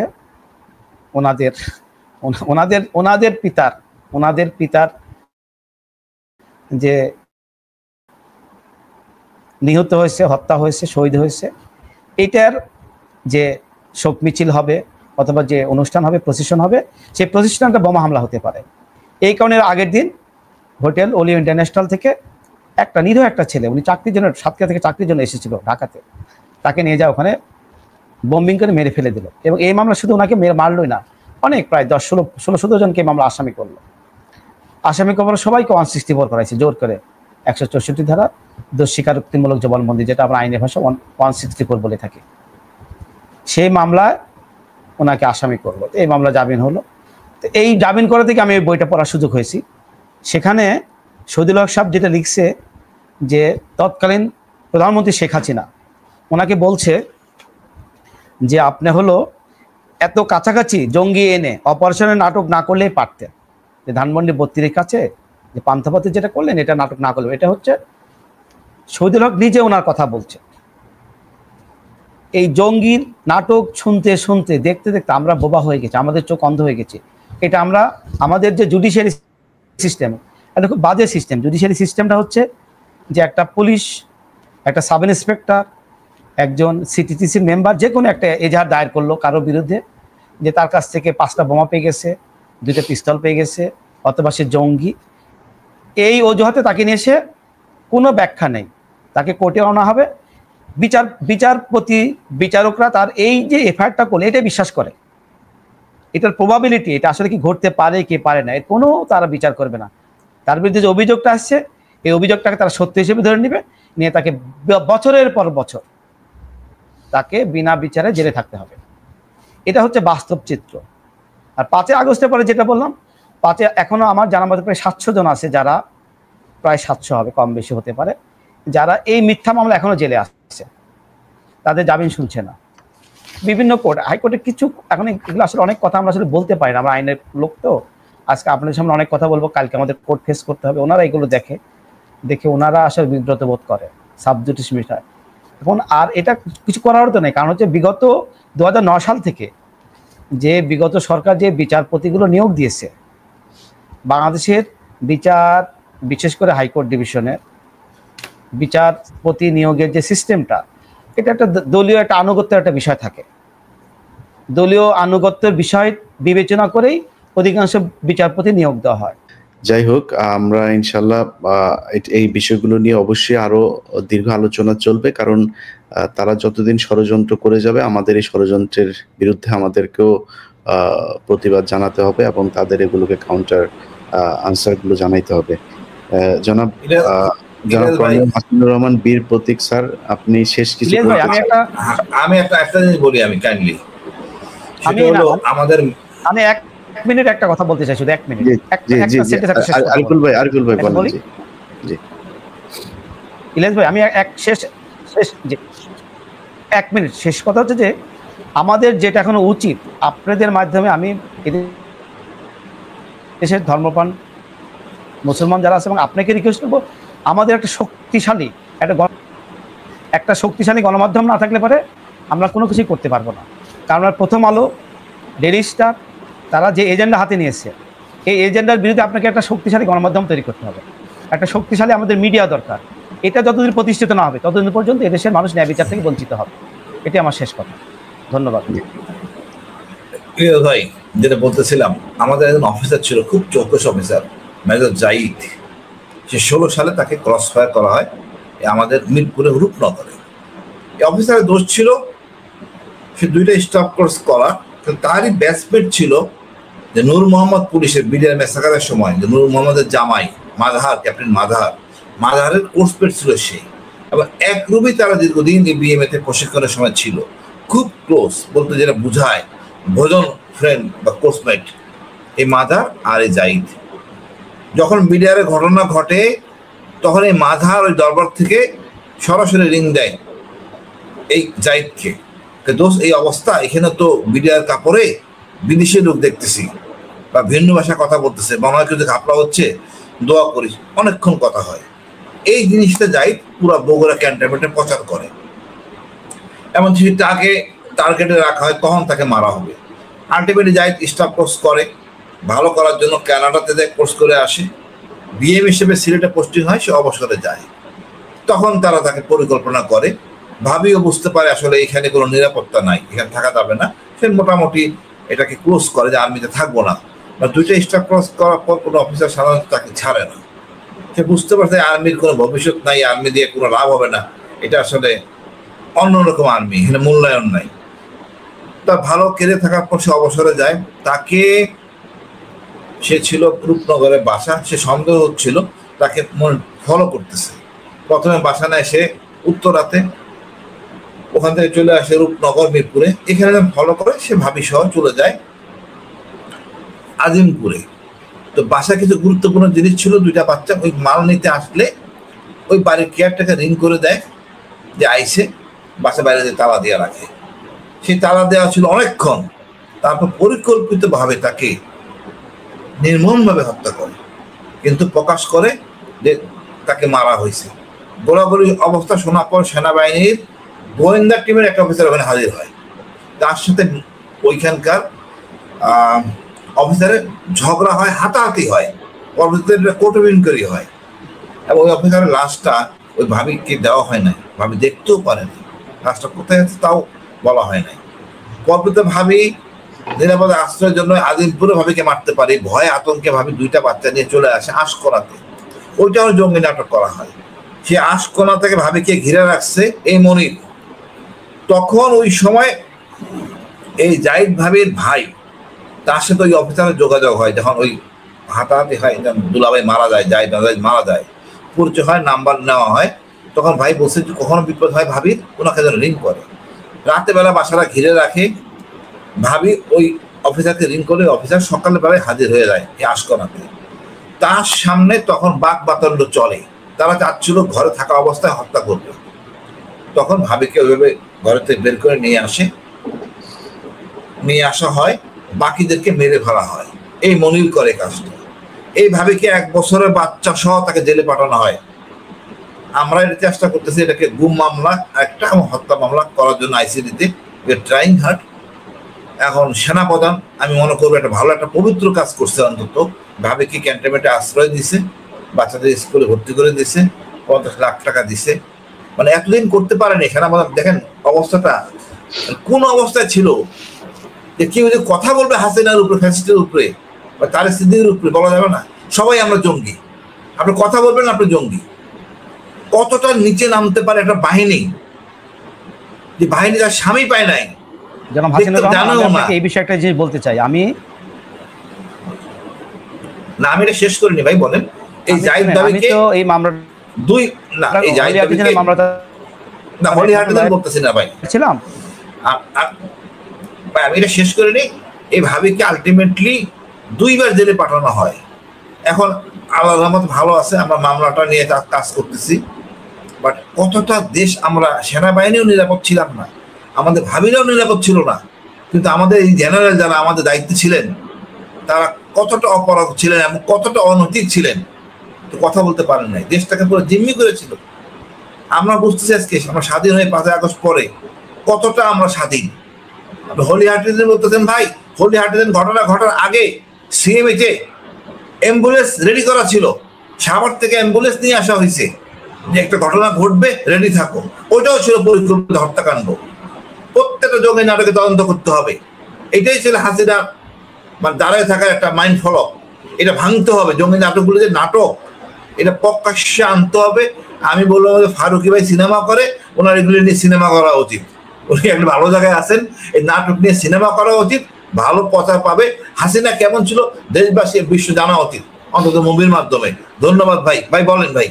ওনাদের পিতার যে নিহত হয়েছে, হত্যা হয়েছে, শহীদ হয়েছে, এটার যে শোক মিছিল হবে অথবা যে অনুষ্ঠান হবে, প্রসেশন হবে, সেই প্রসেশনটা বোমা হামলা হতে পারে। এই কারণে আগের দিন হোটেল ওলিও ইন্টারন্যাশনাল থেকে একটা নিরীহ একটা ছেলে, উনি চাকরির জন্য সাতক্ষীরা থেকে চাকরির জন্য এসেছিল ঢাকাতে, তাকে নিয়ে যাওয়া ওখানে বম্বিং করে মেরে ফেলে দিল। এবং এই মামলা শুধু ওনাকে মারলই না, অনেক প্রায় 10-16 জনকে মামলা আসামি করলো। আসামি করার সবাইকে 164 করাইছে জোর করে, 164 ধারা দোষ স্বীকারোক্তিমূলক জবানবন্দি, যেটা আমরা আইনের ভাষা 164 বলে থাকি। সেই মামলায় ওনাকে আসামি করলো, এই মামলা জামিন হলো। তো এই জামিন করা থেকে আমি এই বইটা পড়ার সুযোগ হয়েছি। সেখানে শহীদুল হক সাহেব যেটা লিখছে যে তৎকালীন প্রধানমন্ত্রী শেখ হাসিনা ওনাকে বলছে যে আপনি হলো এত কাছাকাছি জঙ্গি এনে অপারেশনের নাটক না করলেই পারতেন, যে ধানমন্ডি 32 কাছে যে পান্থাপথে যেটা করলেন এটা নাটক না করলেন। এটা হচ্ছে শহীদুল হক নিজে ওনার কথা বলছে। এই জঙ্গির নাটক শুনতে শুনতে দেখতে দেখতে আমরা বোবা হয়ে গেছি, আমাদের চোখ অন্ধ হয়ে গেছে। এটা আমরা আমাদের যে জুডিশিয়ারি সিস্টেম, এটা খুব বাজে সিস্টেম। জুডিশিয়ারি সিস্টেমটা হচ্ছে যে একটা পুলিশ, একটা সাব ইন্সপেক্টর, একজন সিটিটিসির মেম্বার যে কোনো একটা এজাহার দায়ের করলো কারোর বিরুদ্ধে যে তার কাছ থেকে 5টা বোমা পেয়ে গেছে, 2টা পিস্তল পেয়ে গেছে, অথবা সে জঙ্গি। এই অজুহাতে তাকে নিয়ে এসে কোনো ব্যাখ্যা নেই, তাকে কোর্টে আনা হবে। বিচারপতি বিচারকরা তার এই যে এফআইআরটা করলে এটা বিশ্বাস করে, এটার প্রবাবিলিটি এটা আসলে কি ঘটতে পারে কি পারে না, এর কোনো তারা বিচার করবে না। তার বিরুদ্ধে যে অভিযোগটা আসছে এই অভিযোগটাকে তারা সত্য হিসেবে ধরে নেবে, নিয়ে তাকে বছরের পর বছর তাকে বিনা বিচারে জেলে থাকতে হবে। এটা হচ্ছে বাস্তব চিত্র। আর 5 আগস্টের পরে যেটা বললাম, 5 এখনো আমার জানার মধ্যে প্রায় 700 জন আছে, যারা প্রায় 700 হবে, কম বেশি হতে পারে, যারা এই মিথ্যা মামলা এখনো জেলে আসছে, তাদের জামিন শুনছে না। বিভিন্ন কোর্ট, হাইকোর্টে কিছু এখন এগুলো আসলে অনেক কথা আমরা আসলে বলতে পারি না, আমরা আইনের লোক তো। আজকে আপনাদের সামনে অনেক কথা বলবো, কালকে আমাদের কোর্ট ফেস করতে হবে। ওনারা এগুলো দেখে ওনারা আসলে বিব্রত বোধ করে সাবজুডিস বিষয়। এখন আর এটা কিছু করার তো নেই, কারণ হচ্ছে বিগত 2009 সাল থেকে যে বিগত সরকার যে বিচারপতিগুলো নিয়োগ দিয়েছে, বাংলাদেশের বিচার বিশেষ করে হাইকোর্ট ডিভিশনের বিচারপতি নিয়োগের যে সিস্টেমটা, এটা একটা দলীয় একটা আনুগত্যের একটা বিষয় থাকে। দলীয় আনুগত্যের বিষয় বিবেচনা করেই অধিকাংশ বিচারপতি নিয়োগ দেওয়া হয়। যাই হোক, আমরা ইনশাল্লাহ এই বিষয়গুলো নিয়ে অবশ্যই আরো দীর্ঘ আলোচনা চলবে, কারণ তারা যতদিন ষড়যন্ত্র করে যাবে আমাদের এই ষড়যন্ত্রের বিরুদ্ধে আমাদেরকেও প্রতিবাদ জানাতে হবে এবং তাদের এগুলোকে কাউন্টার আনসার গুলো জানাইতে হবে। জনাব কর্নেল হাসিনুর রহমান বীর প্রতীক স্যার, আপনি শেষ কিছু? আমি একটা জিনিস বলি, আমি কাইন্ডলি আমি 1 মিনিট একটা কথা বলতে চাই, শুধু 1 মিনিট। আরিফুল ভাই বলেন। জি ইলিয়াস ভাই, আমি শেষ 1 মিনিট শেষ কথা হচ্ছে যে আমাদের যেটা এখনো উচিত, আপনাদের মাধ্যমে আমি দেশের ধর্মপ্রাণ মুসলমান যারা আছে এবং আপনাকে রিকোয়েস্ট করবো, আমাদের একটা শক্তিশালী গণমাধ্যম না থাকলে পরে আমরা কোনো কিছুই করতে পারবো না। কারণ প্রথম আলো, ডেইলি স্টার, তারা যে এজেন্ডা হাতে নিয়েছে, এই এজেন্ডার বিরুদ্ধে আপনাকে একটা শক্তিশালী গণমাধ্যম তৈরি করতে হবে, একটা শক্তিশালী আমাদের মিডিয়া দরকার। এটা যতদিন প্রতিষ্ঠিত না হবে ততদিন পর্যন্ত এদেশের মানুষ ন্যায় বিচার থেকে বঞ্চিত হবে। এটি আমার শেষ কথা। ধন্যবাদ। ভাই, যেটা বলতেছিলাম, আমাদের একজন অফিসার ছিল, খুব চৌকস অফিসার, মেজর জাহিদ। সে 16 সালে তাকে ক্রস ফায়ার করা হয় আমাদের মিরপুরে রূপনগরে। এই অফিসারের দোষ ছিল সে 2টা স্টাফ কোর্স করা, কিন্তু তারই ব্যাচমেট ছিল যে নূর মোহাম্মদ, পুলিশের বিডিআর মেসাকারের সময় যে নূর মোহাম্মদের জামাই মাজাহার, ক্যাপ্টেন মাজাহারের কোর্সমেট ছিল সেই। এবং এক রূপে তারা দীর্ঘদিন এই বিএমএতে প্রশিক্ষণের সময় ছিল, খুব ক্লোজ বলতে যেটা বুঝায়, ভোজন ফ্রেন্ড বা কোর্সমেট এই মাজাহার আর এই জাহিদ। যখন বিডিআরের ঘটনা ঘটে তখন এই মাজাহার ওই দরবার থেকে সরাসরি রিং দেয় এই জাহিদকে, দোষ এই অবস্থা, এখানে তো বিডিআর কাপড়ে বিদেশি লোক দেখতেছি বা ভিন্ন ভাষা কথা বলতেছে, বাংলা কিছু ঘাপলা হচ্ছে, দোয়া করিস। অনেকক্ষণ কথা হয়। এই জিনিসটা জাহিদ পুরো বগুড়া ক্যান্টনমেন্টে প্রচার করে, এমন তাকে টার্গেটে রাখা হয়, তখন তাকে মারা হবে। আলটিমেটলি জাহিদ স্টাফ কোর্স করে, ভালো করার জন্য কানাডাতে যায়, কোর্স করে আসে, বিএম হিসেবে সিলেটে পোস্টিং হয়, সে অবসরে যায়। তখন তারা তাকে পরিকল্পনা করে ভাবিও বুঝতে পারে আসলে এখানে কোনো নিরাপত্তা নাই, এখানে থাকা যাবে না, সে মোটামুটি এটাকে ক্লোজ করে যে আর্মিতে থাকবো না। দুইটা স্টার ক্রস করার পর কোনো অফিসার সাধারণত তাকে ছাড়ে না। সে বুঝতে পারছে আর্মির কোনো ভবিষ্যৎ নাই, আর্মি দিয়ে কোনো লাভ হবে না, এটা আসলে অন্যরকম আর্মি, এখানে মূল্যায়ন নাই। তা ভালো কেড়ে থাকার পর সে অবসরে যায়। তাকে, সে ছিল রূপনগরের বাসা, সে সন্দেহ হচ্ছিল তাকে ফলো করতেছে। প্রথমে বাসা নেয় সে উত্তরাতে, ওখান থেকে চলে আসে রূপনগর মিরপুরে, এখানে ফলো করে সে ভাবি সহ চলে যায় আজিমপুরে। তো বাসা কিছু গুরুত্বপূর্ণ জিনিস ছিল, দুইটা বাচ্চা ওই মাল নিতে আসলে ওই বাড়ির কেয়ারটাকে রিং করে দেয় যে আইসে, বাসা বাইরে দিয়ে তালা দিয়ে রাখে। সেই তালা দেওয়া ছিল অনেকক্ষণ, তারপর পরিকল্পিতভাবে তাকে নির্মমভাবে হত্যা করে, কিন্তু প্রকাশ করে যে তাকে মারা হয়েছে। গোলাগুলি অবস্থা শোনার পর সেনাবাহিনীর গোয়েন্দা টিমের একটা অফিসার ওখানে হাজির হয়, তার সাথে ওইখানকার অফিসারের ঝগড়া হয়, হাতাহাতি হয়, পরবর্তীতে কোর্ট অফ ইনকোয়ারি হয়, এবং ওই অফিসারের লাশটা ওই ভাবিকে দেওয়া হয় নাই, ভাবি দেখতেও পারেনি লাশটা কোথায় আছে তাও বলা হয় নাই। পরবর্তীতে ভাবি নিরাপদ আশ্রয়ের জন্য আজিমপুরে ভাবিকে মারতে পারে, ভয়ে আতঙ্কে ভাবি দুইটা বাচ্চা নিয়ে চলে আসে আশকোনাতে, ওইটাও জঙ্গি নাটক করা হয়। সে আশকোনা থেকে ভাবিকে ঘিরে রাখছে এই মনির। তখন ওই সময় এই জাহিদ ভাবির ভাই, তার সাথে ওই অফিসারের যোগাযোগ হয়, যখন ওই হাতাহাতি হয়, দুলাভাই মারা যায়, জাহিদ মারা যায়, পরিচয় হয়, নাম্বার নেওয়া হয়, তখন ভাই বলছে কখনো বিপদ হয় ভাবির, ওনাকে যেন রিং করে। রাতে বেলা বাসাটা ঘিরে রাখে, ভাবি ওই অফিসারকে রিং করে, অফিসার সকালে বেলায় হাজির হয়ে যায় এই আশকোনাতে। তার সামনে তখন বাক বাতণ্ড চলে, তারা চাচ্ছিল ঘরে থাকা অবস্থায় হত্যা করবে। তখন ভাবিকে ওইভাবে ঘরে থেকে বের করে নিয়ে আসা হয়, বাকিদেরকে মেরে ফেলা হয়। এই মনির করে কাজটা। এই ভাবিকে 1 বছরের বাচ্চা সহ তাকে জেলে পাঠানো হয়। আমরা এটা চেষ্টা করতেছি এটাকে গুম মামলা একটা এবং হত্যা মামলা করার জন্য আইসিডিতে ট্রাইং হার্ড। এখন সেনাপ্রধান আমি মনে করবো একটা ভালো একটা পবিত্র কাজ করছে, অন্তত ভাবিকে ক্যান্টনমেন্টে আশ্রয় দিছে, বাচ্চাদের স্কুলে ভর্তি করে দিছে, 50 লাখ টাকা দিছে। মানে এতদিন করতে পারেনি সেনাপ্রধান। দেখেন অবস্থাটা কোন অবস্থায় ছিল, যে কেউ যে কথা বলবে হাসিনার উপরে, ফ্যাসিস্টের উপরে বা তার স্মৃতির উপরে, বলা যাবে না সবাই আমরা জঙ্গি, আপনি কথা বলবেন আপনি জঙ্গি। কতটা নিচে নামতে পারে একটা বাহিনী, যে বাহিনী তার স্বামী পায় নাই। জনাব হাসিনা এই বিষয়ে একটা জিনিস বলতে চাই আমি এটা শেষ করিনি ভাই, বলেন। এই জাহিদ ভাবিকে এই মামলা এই জাহিদ ভাবিকে মামলাটা বলতেছি না ভাই, ছিলাম ভাই, আমি এটা শেষ করিনি। এই ভাবিকে আলটিমেটলি 2 বার জেলে পাঠানো হয়। এখন আল্লাহর রহমত ভালো আছে, আমরা মামলাটা নিয়ে কাজ করতেছি। বাট কতটা দেশ, আমরা সেনাবাহিনীও নিরাপদ ছিলাম না, আমাদের ভাবিরাও নিরাপদ ছিল না, কিন্তু আমাদের এই জেনারেল যারা আমাদের দায়িত্বে ছিলেন তারা কতটা অপরাধ ছিলেন এবং কতটা অনৈতিক ছিলেন, তো কথা বলতে পারেন নাই, দেশটাকে পুরো জিম্মি করেছিল। আমরা বুঝতেছি আজকে আমরা স্বাধীন হয়ে 5 আগস্ট পরে কতটা আমরা স্বাধীন। হোলি হার্টিজেন বলতেছেন ভাই, হোলি হার্টিজেন ঘটনা ঘটার আগে সিএমএইচে অ্যাম্বুলেন্স রেডি করা ছিল, সাভার থেকে অ্যাম্বুলেন্স নিয়ে আসা হয়েছে যে একটা ঘটনা ঘটবে, রেডি থাকো। ওইটাও ছিল পরিকল্পিত হত্যাকাণ্ড। প্রত্যেকটা জঙ্গি নাটকে তদন্ত করতে হবে, এটাই ছিল হাসিনা মানে দাঁড়ায় থাকার একটা মাইন্ড ফলো। এটা ভাঙতে হবে, জঙ্গি নাটকগুলো যে নাটক, এটা প্রকাশ্যে আনতে হবে। আমি বললাম ফারুকি ভাই সিনেমা করে, ওনার এগুলি নিয়ে সিনেমা করা উচিত। উনি একটা ভালো জায়গায় আছেন, এই নাটক নিয়ে সিনেমা করা উচিত, ভালো প্রচার পাবে। হাসিনা কেমন ছিল দেশবাসী বিশ্ব জানা উচিত, অন্তত মুভির মাধ্যমে। ধন্যবাদ ভাই। ভাই বলেন ভাই।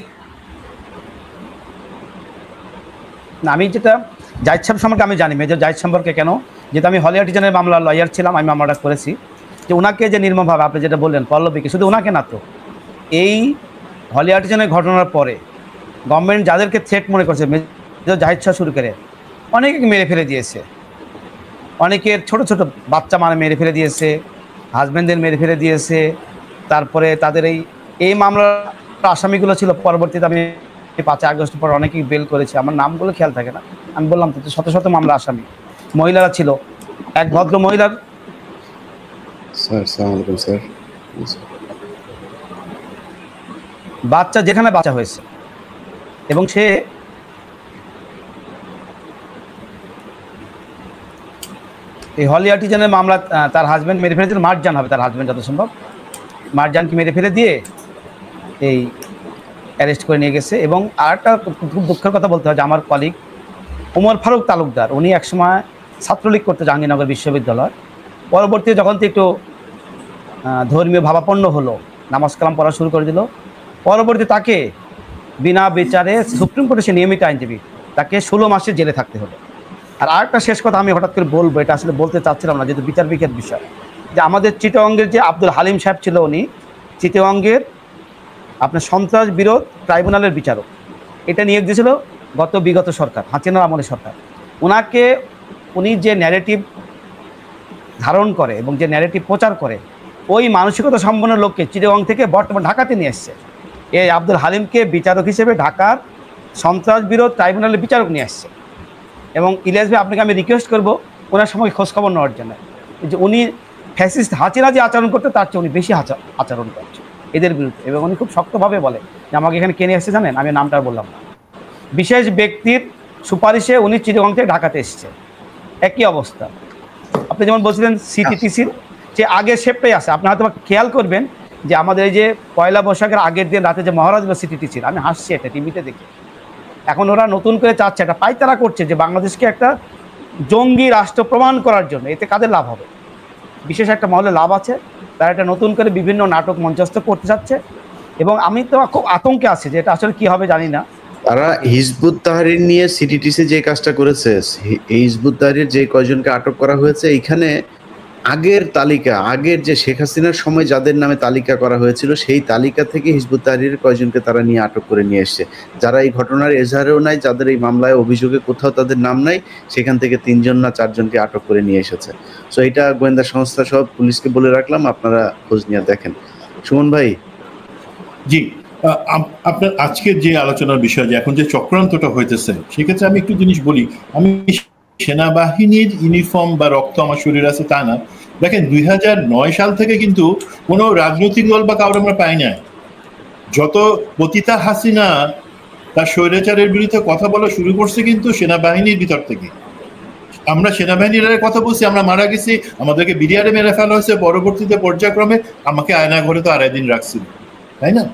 না, আমি যেটা জাহিদ সাহেব সম্পর্কে আমি জানি, মেজর জাহিদ সম্পর্কে কেন, যেহেতু আমি হলি হার্টিজেনের মামলা লয়ার ছিলাম, আমি মামলাটা করেছি। যে ওনাকে যে নির্মমভাবে আপনি যেটা বললেন পল্লবীকে, শুধু ওনাকে না, তো এই হলি হার্টিজেনের ঘটনার পরে গভর্নমেন্ট যাদেরকে থ্রেট মনে করছে, মেজর জাহিদ সাহেব শুরু করে অনেকে মেরে ফেলে দিয়েছে, অনেকের ছোট ছোট বাচ্চা মেরে ফেলে দিয়েছে, হাজব্যান্ডদের মেরে ফেলে দিয়েছে। তারপরে তাদের এই মামলার আসামিগুলো ছিল, পরবর্তীতে আমি 5 আগস্ট পর অনেকেই বেল করেছে, আমার নামগুলো খেয়াল থাকে না। আমি বললাম তো শত শত মামলা আসামি মহিলারা ছিল। এক ভদ্র মহিলার বাচ্চা, যেখানে বাচ্চা হয়েছে, এবং সে এই হলি আর্টিজানের মামলা তার হাজব্যান্ড মেরে ফেলেছিল, মারজান হবে তার হাজব্যান্ড যত সম্ভব, মারজানকে মেরে ফেলে দিয়ে এই অ্যারেস্ট করে নিয়ে গেছে। এবং আরেকটা খুব দুঃখের কথা বলতে হয় যে আমার কলিগ ওমর ফারুক তালুকদার, উনি একসময় ছাত্রলীগ করতে জাহাঙ্গীরনগর বিশ্ববিদ্যালয়, পরবর্তীতে যখন একটু ধর্মীয় ভাবাপন্ন হলো, নামাজ কালাম পড়া শুরু করে দিল, পরবর্তী তাকে বিনা বিচারে সুপ্রিম কোর্টে সে নিয়মিত আইনজীবী, তাকে 16 মাসের জেলে থাকতে হলো। আর আরেকটা শেষ কথা আমি হঠাৎ করে বলবো, এটা আসলে বলতে চাচ্ছিলাম না যেহেতু বিচার বিকের বিষয়, যে আমাদের চিটাগংয়ের যে আব্দুল হালিম সাহেব ছিল, উনি চিটাগংয়ের আপনার সন্ত্রাস বিরোধ ট্রাইব্যুনালের বিচারক, এটা নিয়োগ দিয়েছিল বিগত সরকার, হাসিনার আমলের সরকার। উনি যে ন্যারেটিভ ধারণ করে এবং যে ন্যারেটিভ প্রচার করে, ওই মানসিকতা সম্পন্ন লোককে চিটাগং থেকে বর্তমান ঢাকাতে নিয়ে এসছে। এই আব্দুল হালিমকে বিচারক হিসেবে ঢাকার সন্ত্রাস বিরোধ ট্রাইব্যুনালের বিচারক নিয়ে আসছে। এবং ইলিয়াস ভাই, আপনাকে আমি রিকোয়েস্ট করবো ওনার সময় খোঁজখবর নেওয়ার জন্য, যে উনি ফ্যাসিস্ট হাসিনা যে আচরণ করতে তার চেয়ে উনি বেশি আচরণ করছে এদের বিরুদ্ধে। এবং উনি খুব শক্তভাবে বলে যে আমাকে এখানে কে নিয়ে এসেছে জানেন, আমি নামটা বললাম না, বিশেষ ব্যক্তির সুপারিশে উনি চিটাগং থেকে ঢাকাতে এসেছে। একই অবস্থা আপনি যেমন বলছিলেন সিটিটিসির যে আগের শেপটাই আছে, আপনি হয়তো খেয়াল করবেন যে আমাদের এই যে পয়লা বৈশাখের আগের দিন রাতে যে মহারাজ সিটিটিসির, আমি হাসছি এটা টিভিতে দেখি, এখন ওরা নতুন করে চাচ্ছে, একটা পায়তারা করছে যে বাংলাদেশকে একটা জঙ্গি রাষ্ট্র প্রমাণ করার জন্য। এতে কাদের লাভ হবে? বিশেষ একটা মহলে লাভ আছে, তারা একটা নতুন করে বিভিন্ন নাটক মঞ্চস্থ করতে চাচ্ছে। এবং আমি তো খুব আতঙ্কে আছি যে এটা আসলে কি হবে জানি না। তারা হিজবুত তাহরির নিয়ে সিটিটিসি যে কাজটা করেছে, হিজবুত তাহরির যে কয়জনকে আটক করা হয়েছে, এখানে আগের তালিকা, আগের যে শেখ হাসিনার সময় যাদের নামে তালিকা করা হয়েছিল, সেই তালিকা থেকে হিজবুত তাহরির কয়জনকে তারা নিয়ে আটক করে নিয়ে এসছে, যারা এই ঘটনার এজাহারেও নাই, যাদের এই মামলায় অভিযোগে কোথাও তাদের নাম নাই, সেখান থেকে 3জন না 4জনকে আটক করে নিয়ে এসেছে। সো এটা গোয়েন্দা সংস্থা সব পুলিশকে বলে রাখলাম, আপনারা খোঁজ নিয়ে দেখেন। সুমন ভাই। জি, আপনার আজকের যে আলোচনার বিষয়, যে এখন যে চক্রান্তটা হইতেছে, সেক্ষেত্রে আমি একটু জিনিস বলি। আমি সেনাবাহিনীর ইউনিফর্ম বা রক্ত আমার শরীর আছে তা না। দেখেন 2009 সাল থেকে কিন্তু কোনো রাজনৈতিক দল বা কাউকে আমরা পাই না। যত পতিতা হাসিনা তার স্বৈরাচারের বিরুদ্ধে কথা বলা শুরু করছে কিন্তু সেনাবাহিনীর ভিতর থেকে। আমরা সেনাবাহিনীর কথা বলছি, আমরা মারা গেছি, আমাদেরকে বিডিআরে মেরে ফেলা হয়েছে, পরবর্তীতে পর্যায়ক্রমে আমাকে আয়নাঘরে তো 2.5 দিন রাখছিল, তাই না?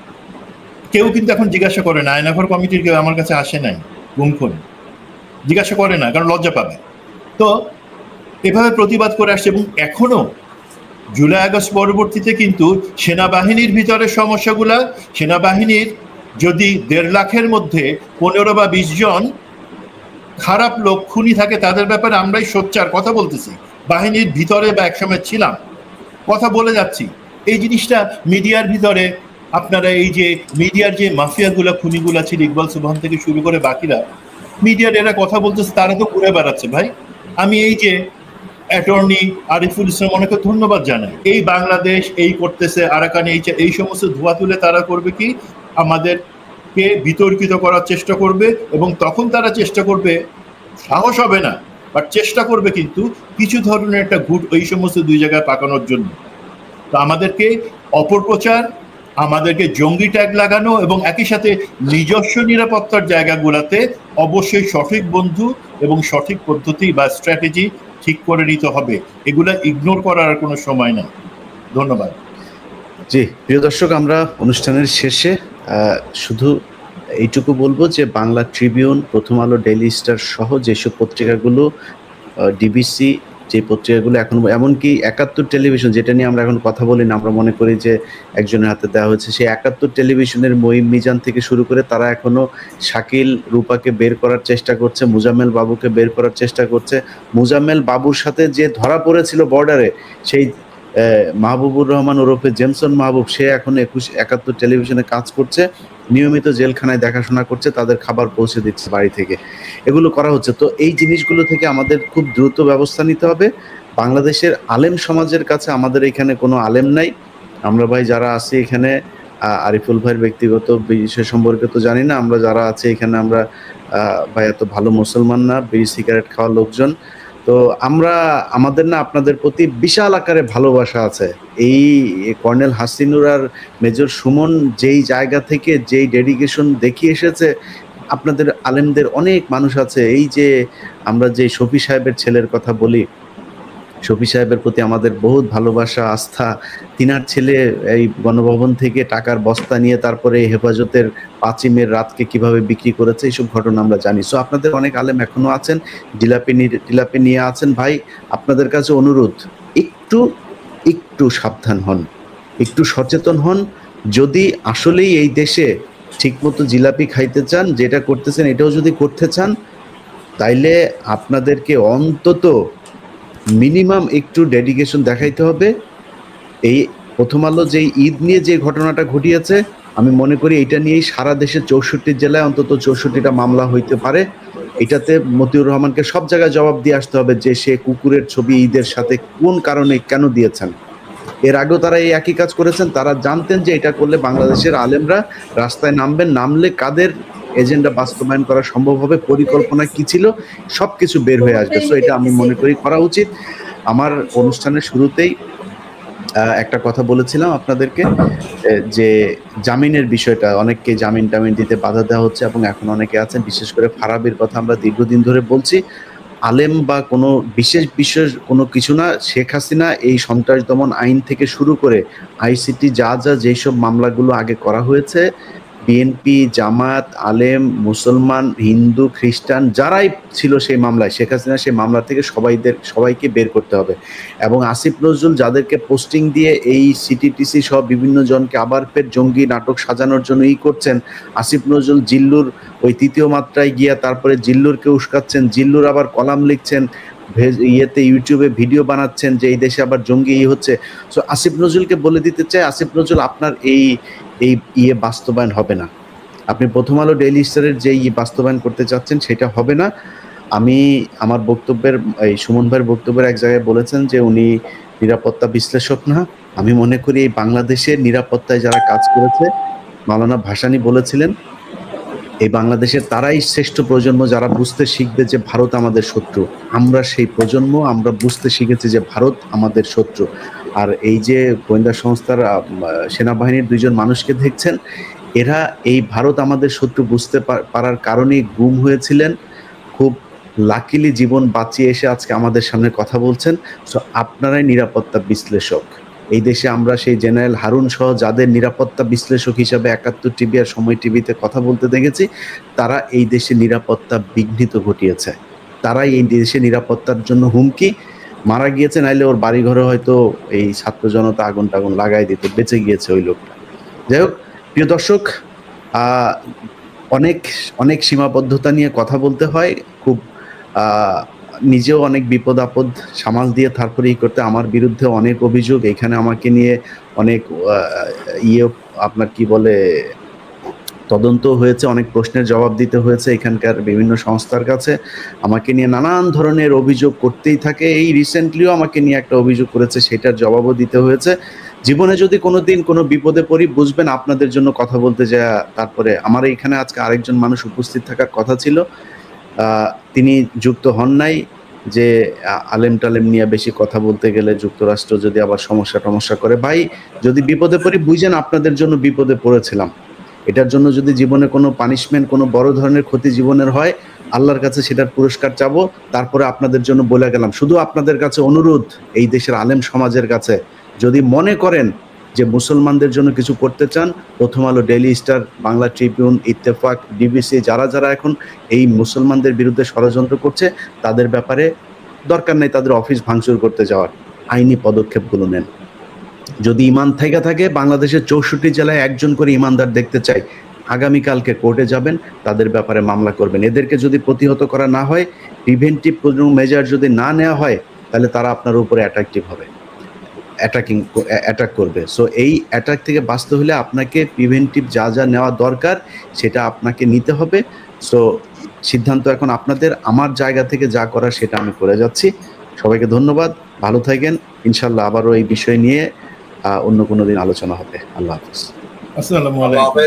কেউ কিন্তু এখন জিজ্ঞাসা করে না, আয়নাঘর কমিটির কেউ আমার কাছে আসে নাই, গুমখুন জিজ্ঞাসা করে না, কারণ লজ্জা পাবে। তো এভাবে প্রতিবাদ করে আসছে। এবং এখনো জুলাই আগস্ট পরবর্তীতে কিন্তু সেনাবাহিনীর ভিতরের সমস্যাগুলা, সেনাবাহিনীর যদি 1.5 লাখের মধ্যে 15 বা 20 জন খারাপ লোক খুনি থাকে, তাদের ব্যাপারে আমরাই সোচ্চার কথা বলতেছি, বাহিনীর ভিতরে বা একসময় ছিলাম, কথা বলে যাচ্ছি। এই জিনিসটা মিডিয়ার ভিতরে আপনারা এই যে মিডিয়ার যে মাফিয়াগুলা খুনিগুলা ছিল, ইকবাল সুবহান থেকে শুরু করে বাকিরা, মিডিয়ার এরা কথা বলতেছে, তারা তো ঘুরে বেড়াচ্ছে ভাই। আমি এই যে অ্যাটর্নি আরিফুল ইসলাম অনেকে ধন্যবাদ জানাই, এই বাংলাদেশ এই করতেছে, আরাকানে এই সমস্ত ধোয়া তুলে তারা করবে কি, আমাদেরকে বিতর্কিত করার চেষ্টা করবে। এবং তখন তারা চেষ্টা করবে, সাহস হবে না, বাট চেষ্টা করবে কিন্তু কিছু ধরনের একটা ঘুট ওই সমস্ত 2 জায়গায় পাকানোর জন্য। তো আমাদেরকে অপপ্রচার, আমাদেরকে জঙ্গি ট্যাগ লাগানো এবং একই সাথে নিজস্ব নিরাপত্তার জায়গাগুলোতে অবশ্যই সঠিক বন্ধু এবং সঠিক পদ্ধতি বা স্ট্র্যাটেজি ঠিক করে নিতে হবে। এগুলা ইগনোর করার কোনো সময় নেই। ধন্যবাদ। জি, প্রিয় দর্শক, আমরা অনুষ্ঠানের শেষে শুধু এইটুকু বলবো যে বাংলা ট্রিবিউন, প্রথম আলো, ডেইলি স্টার সহ যেসব পত্রিকাগুলো, ডিবিসি, যে পত্রিকাগুলো এখন, এমনকি 71 টেলিভিশন, যেটা নিয়ে আমরা এখন কথা বলি না, আমরা মনে করি যে একজনের হাতে দেওয়া হয়েছে, সেই 71 টেলিভিশনের মঈম মিজান থেকে শুরু করে তারা এখনো শাকিল রূপাকে বের করার চেষ্টা করছে, মুজাম্মেল বাবুকে বের করার চেষ্টা করছে। মুজাম্মেল বাবুর সাথে যে ধরা পড়েছিল বর্ডারে, সেই মাহবুবুর রহমান ওরফে জেমসন মাহবুব, সে এখন 71 টেলিভিশনে কাজ করছে, নিয়মিত জেলখানায় দেখাশোনা করছে, তাদের খাবার পৌঁছে দিচ্ছে বাড়ি থেকে, এগুলো করা হচ্ছে। তো এই জিনিসগুলো থেকে আমাদের খুব দ্রুত ব্যবস্থা নিতে হবে। বাংলাদেশের আলেম সমাজের কাছে আমাদের এখানে কোনো আলেম নাই। আমরা ভাই যারা আছি এখানে, আরিফুল ভাইয়ের ব্যক্তিগত বিষয় সম্পর্কে তো জানি না, আমরা যারা আছে এখানে, আমরা ভাই এত ভালো মুসলমান না, বিড়ি সিগারেট খাওয়া লোকজন। তো আমরা, আমাদের না আপনাদের প্রতি বিশাল আকারে ভালোবাসা আছে। এই কর্নেল হাসিনুর আর মেজর সুমন যেই জায়গা থেকে যেই ডেডিকেশন দেখিয়ে এসেছে, আপনাদের আলেমদের অনেক মানুষ আছে। এই যে আমরা যে শফি সাহেবের ছেলের কথা বলি, শফি সাহেবের প্রতি আমাদের বহুত ভালোবাসা, আস্থা। তিনার ছেলে এই গণভবন থেকে টাকার বস্তা নিয়ে তারপরে হেফাজতের 5ই মে রাতকে কিভাবে বিক্রি করেছে, এইসব ঘটনা আমরা জানি। সো আপনাদের অনেক আলেম এখনো আছেন, জিলাপি নিয়ে আছেন। ভাই, আপনাদের কাছে অনুরোধ, একটু সাবধান হন, একটু সচেতন হন। যদি আসলেই এই দেশে ঠিকমতো জিলাপি খাইতে চান, যেটা করতেছেন এটাও যদি করতে চান, তাইলে আপনাদেরকে অন্তত মিনিমাম একটু ডেডিকেশন দেখাইতে হবে। এই প্রথম আলো যে ঈদ নিয়ে যে ঘটনাটা ঘটিয়েছে, আমি মনে করি এটা নিয়েই সারা দেশে 64 জেলায় অন্তত 64টা মামলা হইতে পারে। এটাতে মতিউর রহমানকে সব জায়গায় জবাব দিয়ে আসতে হবে যে সে কুকুরের ছবি ঈদের সাথে কোন কারণে কেন দিয়েছেন। এর আগেও তারা এই একই কাজ করেছেন। তারা জানতেন যে এটা করলে বাংলাদেশের আলেমরা রাস্তায় নামবেন, নামলে কাদের এজেন্ডা বাস্তবায়ন করা সম্ভব হবে, পরিকল্পনা কি ছিল, সবকিছু বের হয়ে আসবে। সো এটা আমি মনে করি করা উচিত। আমার অনুষ্ঠানের শুরুতেই একটা কথা বলেছিলাম আপনাদেরকে যে জামিনের বিষয়টা, অনেককে জামিন টামিন দিতে বাধা দেওয়া হচ্ছে এবং এখন অনেকে আছেন, বিশেষ করে ফারাবির কথা আমরা দীর্ঘদিন ধরে বলছি। আলেম বা কোনো বিশেষ কোনো কিছু না, শেখ হাসিনা এই সন্ত্রাস দমন আইন থেকে শুরু করে আইসিটি যেসব মামলাগুলো আগে করা হয়েছে, বিএনপি, জামাত, আলেম, মুসলমান, হিন্দু, খ্রিস্টান যারাই ছিল সেই মামলায়, শেখ হাসিনা সেই মামলা থেকে সবাইকে বের করতে হবে। এবং আসিফ নজরুল যাদেরকে পোস্টিং দিয়ে এই সিটিটিসি সহ বিভিন্ন জনকে আবার ফের জঙ্গি নাটক সাজানোর জন্য করছেন, আসিফ নজরুল জিল্লুর ওই 3য় মাত্রায় গিয়া তারপরে জিল্লুরকে উস্কাচ্ছেন, জিল্লুর আবার কলাম লিখছেন, ইউটিউবে ভিডিও বানাচ্ছেন যে এই দেশে আবার জঙ্গি হচ্ছে। সো আসিফ নজরুলকে বলে দিতে চাই, আসিফ নজরুল আপনার এই বাস্তবায়ন হবে না। আপনি প্রথম আলো ডেইলি স্টারের যে বাস্তবায়ন করতে চাচ্ছেন সেটা হবে না। আমি আমার বক্তব্যের এই সুমন ভাইয়ের বক্তব্যের এক জায়গায় বলেছেন যে উনি নিরাপত্তা বিশ্লেষক না। আমি মনে করি এই বাংলাদেশের নিরাপত্তায় যারা কাজ করেছে, মাওলানা ভাসানী বলেছিলেন এই বাংলাদেশের তারাই শ্রেষ্ঠ প্রজন্ম যারা বুঝতে শিখবে যে ভারত আমাদের শত্রু। আমরা সেই প্রজন্ম, আমরা বুঝতে শিখেছি যে ভারত আমাদের শত্রু। আর এই যে গোয়েন্দা সংস্থার সেনাবাহিনীর 2 জন মানুষকে দেখছেন, এরা এই ভারত আমাদের শত্রু বুঝতে পারার কারণেই গুম হয়েছিলেন। খুব লাকিলি জীবন বাঁচিয়ে এসে আজকে আমাদের সামনে কথা বলছেন। সো আপনারাই নিরাপত্তা বিশ্লেষক। এই দেশে আমরা সেই জেনারেল হারুন সহ যাদের নিরাপত্তা বিশ্লেষক হিসাবে 71 টিভি আর সময় টিভিতে কথা বলতে দেখেছি, তারা এই দেশে নিরাপত্তা বিঘ্নিত ঘটিয়েছে। তারাই এই দেশে নিরাপত্তার জন্য হুমকি। মারা গিয়েছে, নাইলে ওর বাড়িঘরে হয়তো এই ছাত্র জনতা আগুন টাগুন লাগাই দিত, বেঁচে গিয়েছে ওই লোকটা। যাই হোক, প্রিয় দর্শক, অনেক সীমাবদ্ধতা নিয়ে কথা বলতে হয়, খুব নিজেও অনেক বিপদ আপদ সামাল দিয়ে তারপরেই করতে। আমার বিরুদ্ধে অনেক অভিযোগ, এখানে আমাকে নিয়ে অনেক আপনার কি বলে তদন্ত হয়েছে, অনেক প্রশ্নের জবাব দিতে হয়েছে এখানকার বিভিন্ন সংস্থার কাছে। আমাকে নিয়ে নানান ধরনের অভিযোগ করতেই থাকে। এই রিসেন্টলিও আমাকে নিয়ে একটা অভিযোগ করেছে, সেটার জবাবও দিতে হয়েছে। জীবনে যদি কোনোদিন কোনো বিপদে পড়ি, বুঝবেন আপনাদের জন্য কথা বলতে যায়। তারপরে আমার এখানে আজকে আরেকজন মানুষ উপস্থিত থাকার কথা ছিল, তিনি যুক্ত হন নাই। যে আলেম টালেম নিয়ে বেশি কথা বলতে গেলে যুক্তরাষ্ট্র যদি আবার সমস্যা করে। ভাই, যদি বিপদে পড়ি বুঝেন আপনাদের জন্য বিপদে পড়েছিলাম। এটার জন্য যদি জীবনে কোনো পানিশমেন্ট, কোনো বড় ধরনের ক্ষতি জীবনের হয়, আল্লাহর কাছে সেটার পুরস্কার চাবো। তারপরে আপনাদের জন্য বলে গেলাম, শুধু আপনাদের কাছে অনুরোধ, এই দেশের আলেম সমাজের কাছে, যদি মনে করেন যে মুসলমানদের জন্য কিছু করতে চান, প্রথম আলো, daily star, Bangla Tribune, Ittefaq, DBC, যারা এখন এই মুসলমানদের বিরুদ্ধে ষড়যন্ত্র করছে, তাদের ব্যাপারে দরকার নেই তাদের অফিস ভাঙচুর করতে যাওয়ার, আইনি পদক্ষেপগুলো নেন। যদি ইমান থেকে থাকে, বাংলাদেশের 64 জেলায় একজন করে ইমানদার দেখতে চাই, আগামীকালকে কোর্টে যাবেন, তাদের ব্যাপারে মামলা করবেন। এদেরকে যদি প্রতিহত করা না হয়, প্রিভেন্টিভ কোনো মেজার যদি না নেওয়া হয়, তাহলে তারা আপনার উপরে অ্যাটাক করবে। সো এই অ্যাটাক থেকে বাঁচতে হলে আপনাকে প্রিভেন্টিভ যা নেওয়া দরকার সেটা আপনাকে নিতে হবে। সো সিদ্ধান্ত এখন আপনাদের। আমার জায়গা থেকে যা করার সেটা আমি করে যাচ্ছি। সবাইকে ধন্যবাদ, ভালো থাকেন। ইনশাল্লাহ আবারও এই বিষয় নিয়ে অন্য কোনো দিন আলোচনা হবে। আল্লাহ হাফিজ। আসসালামু আলাইকুম।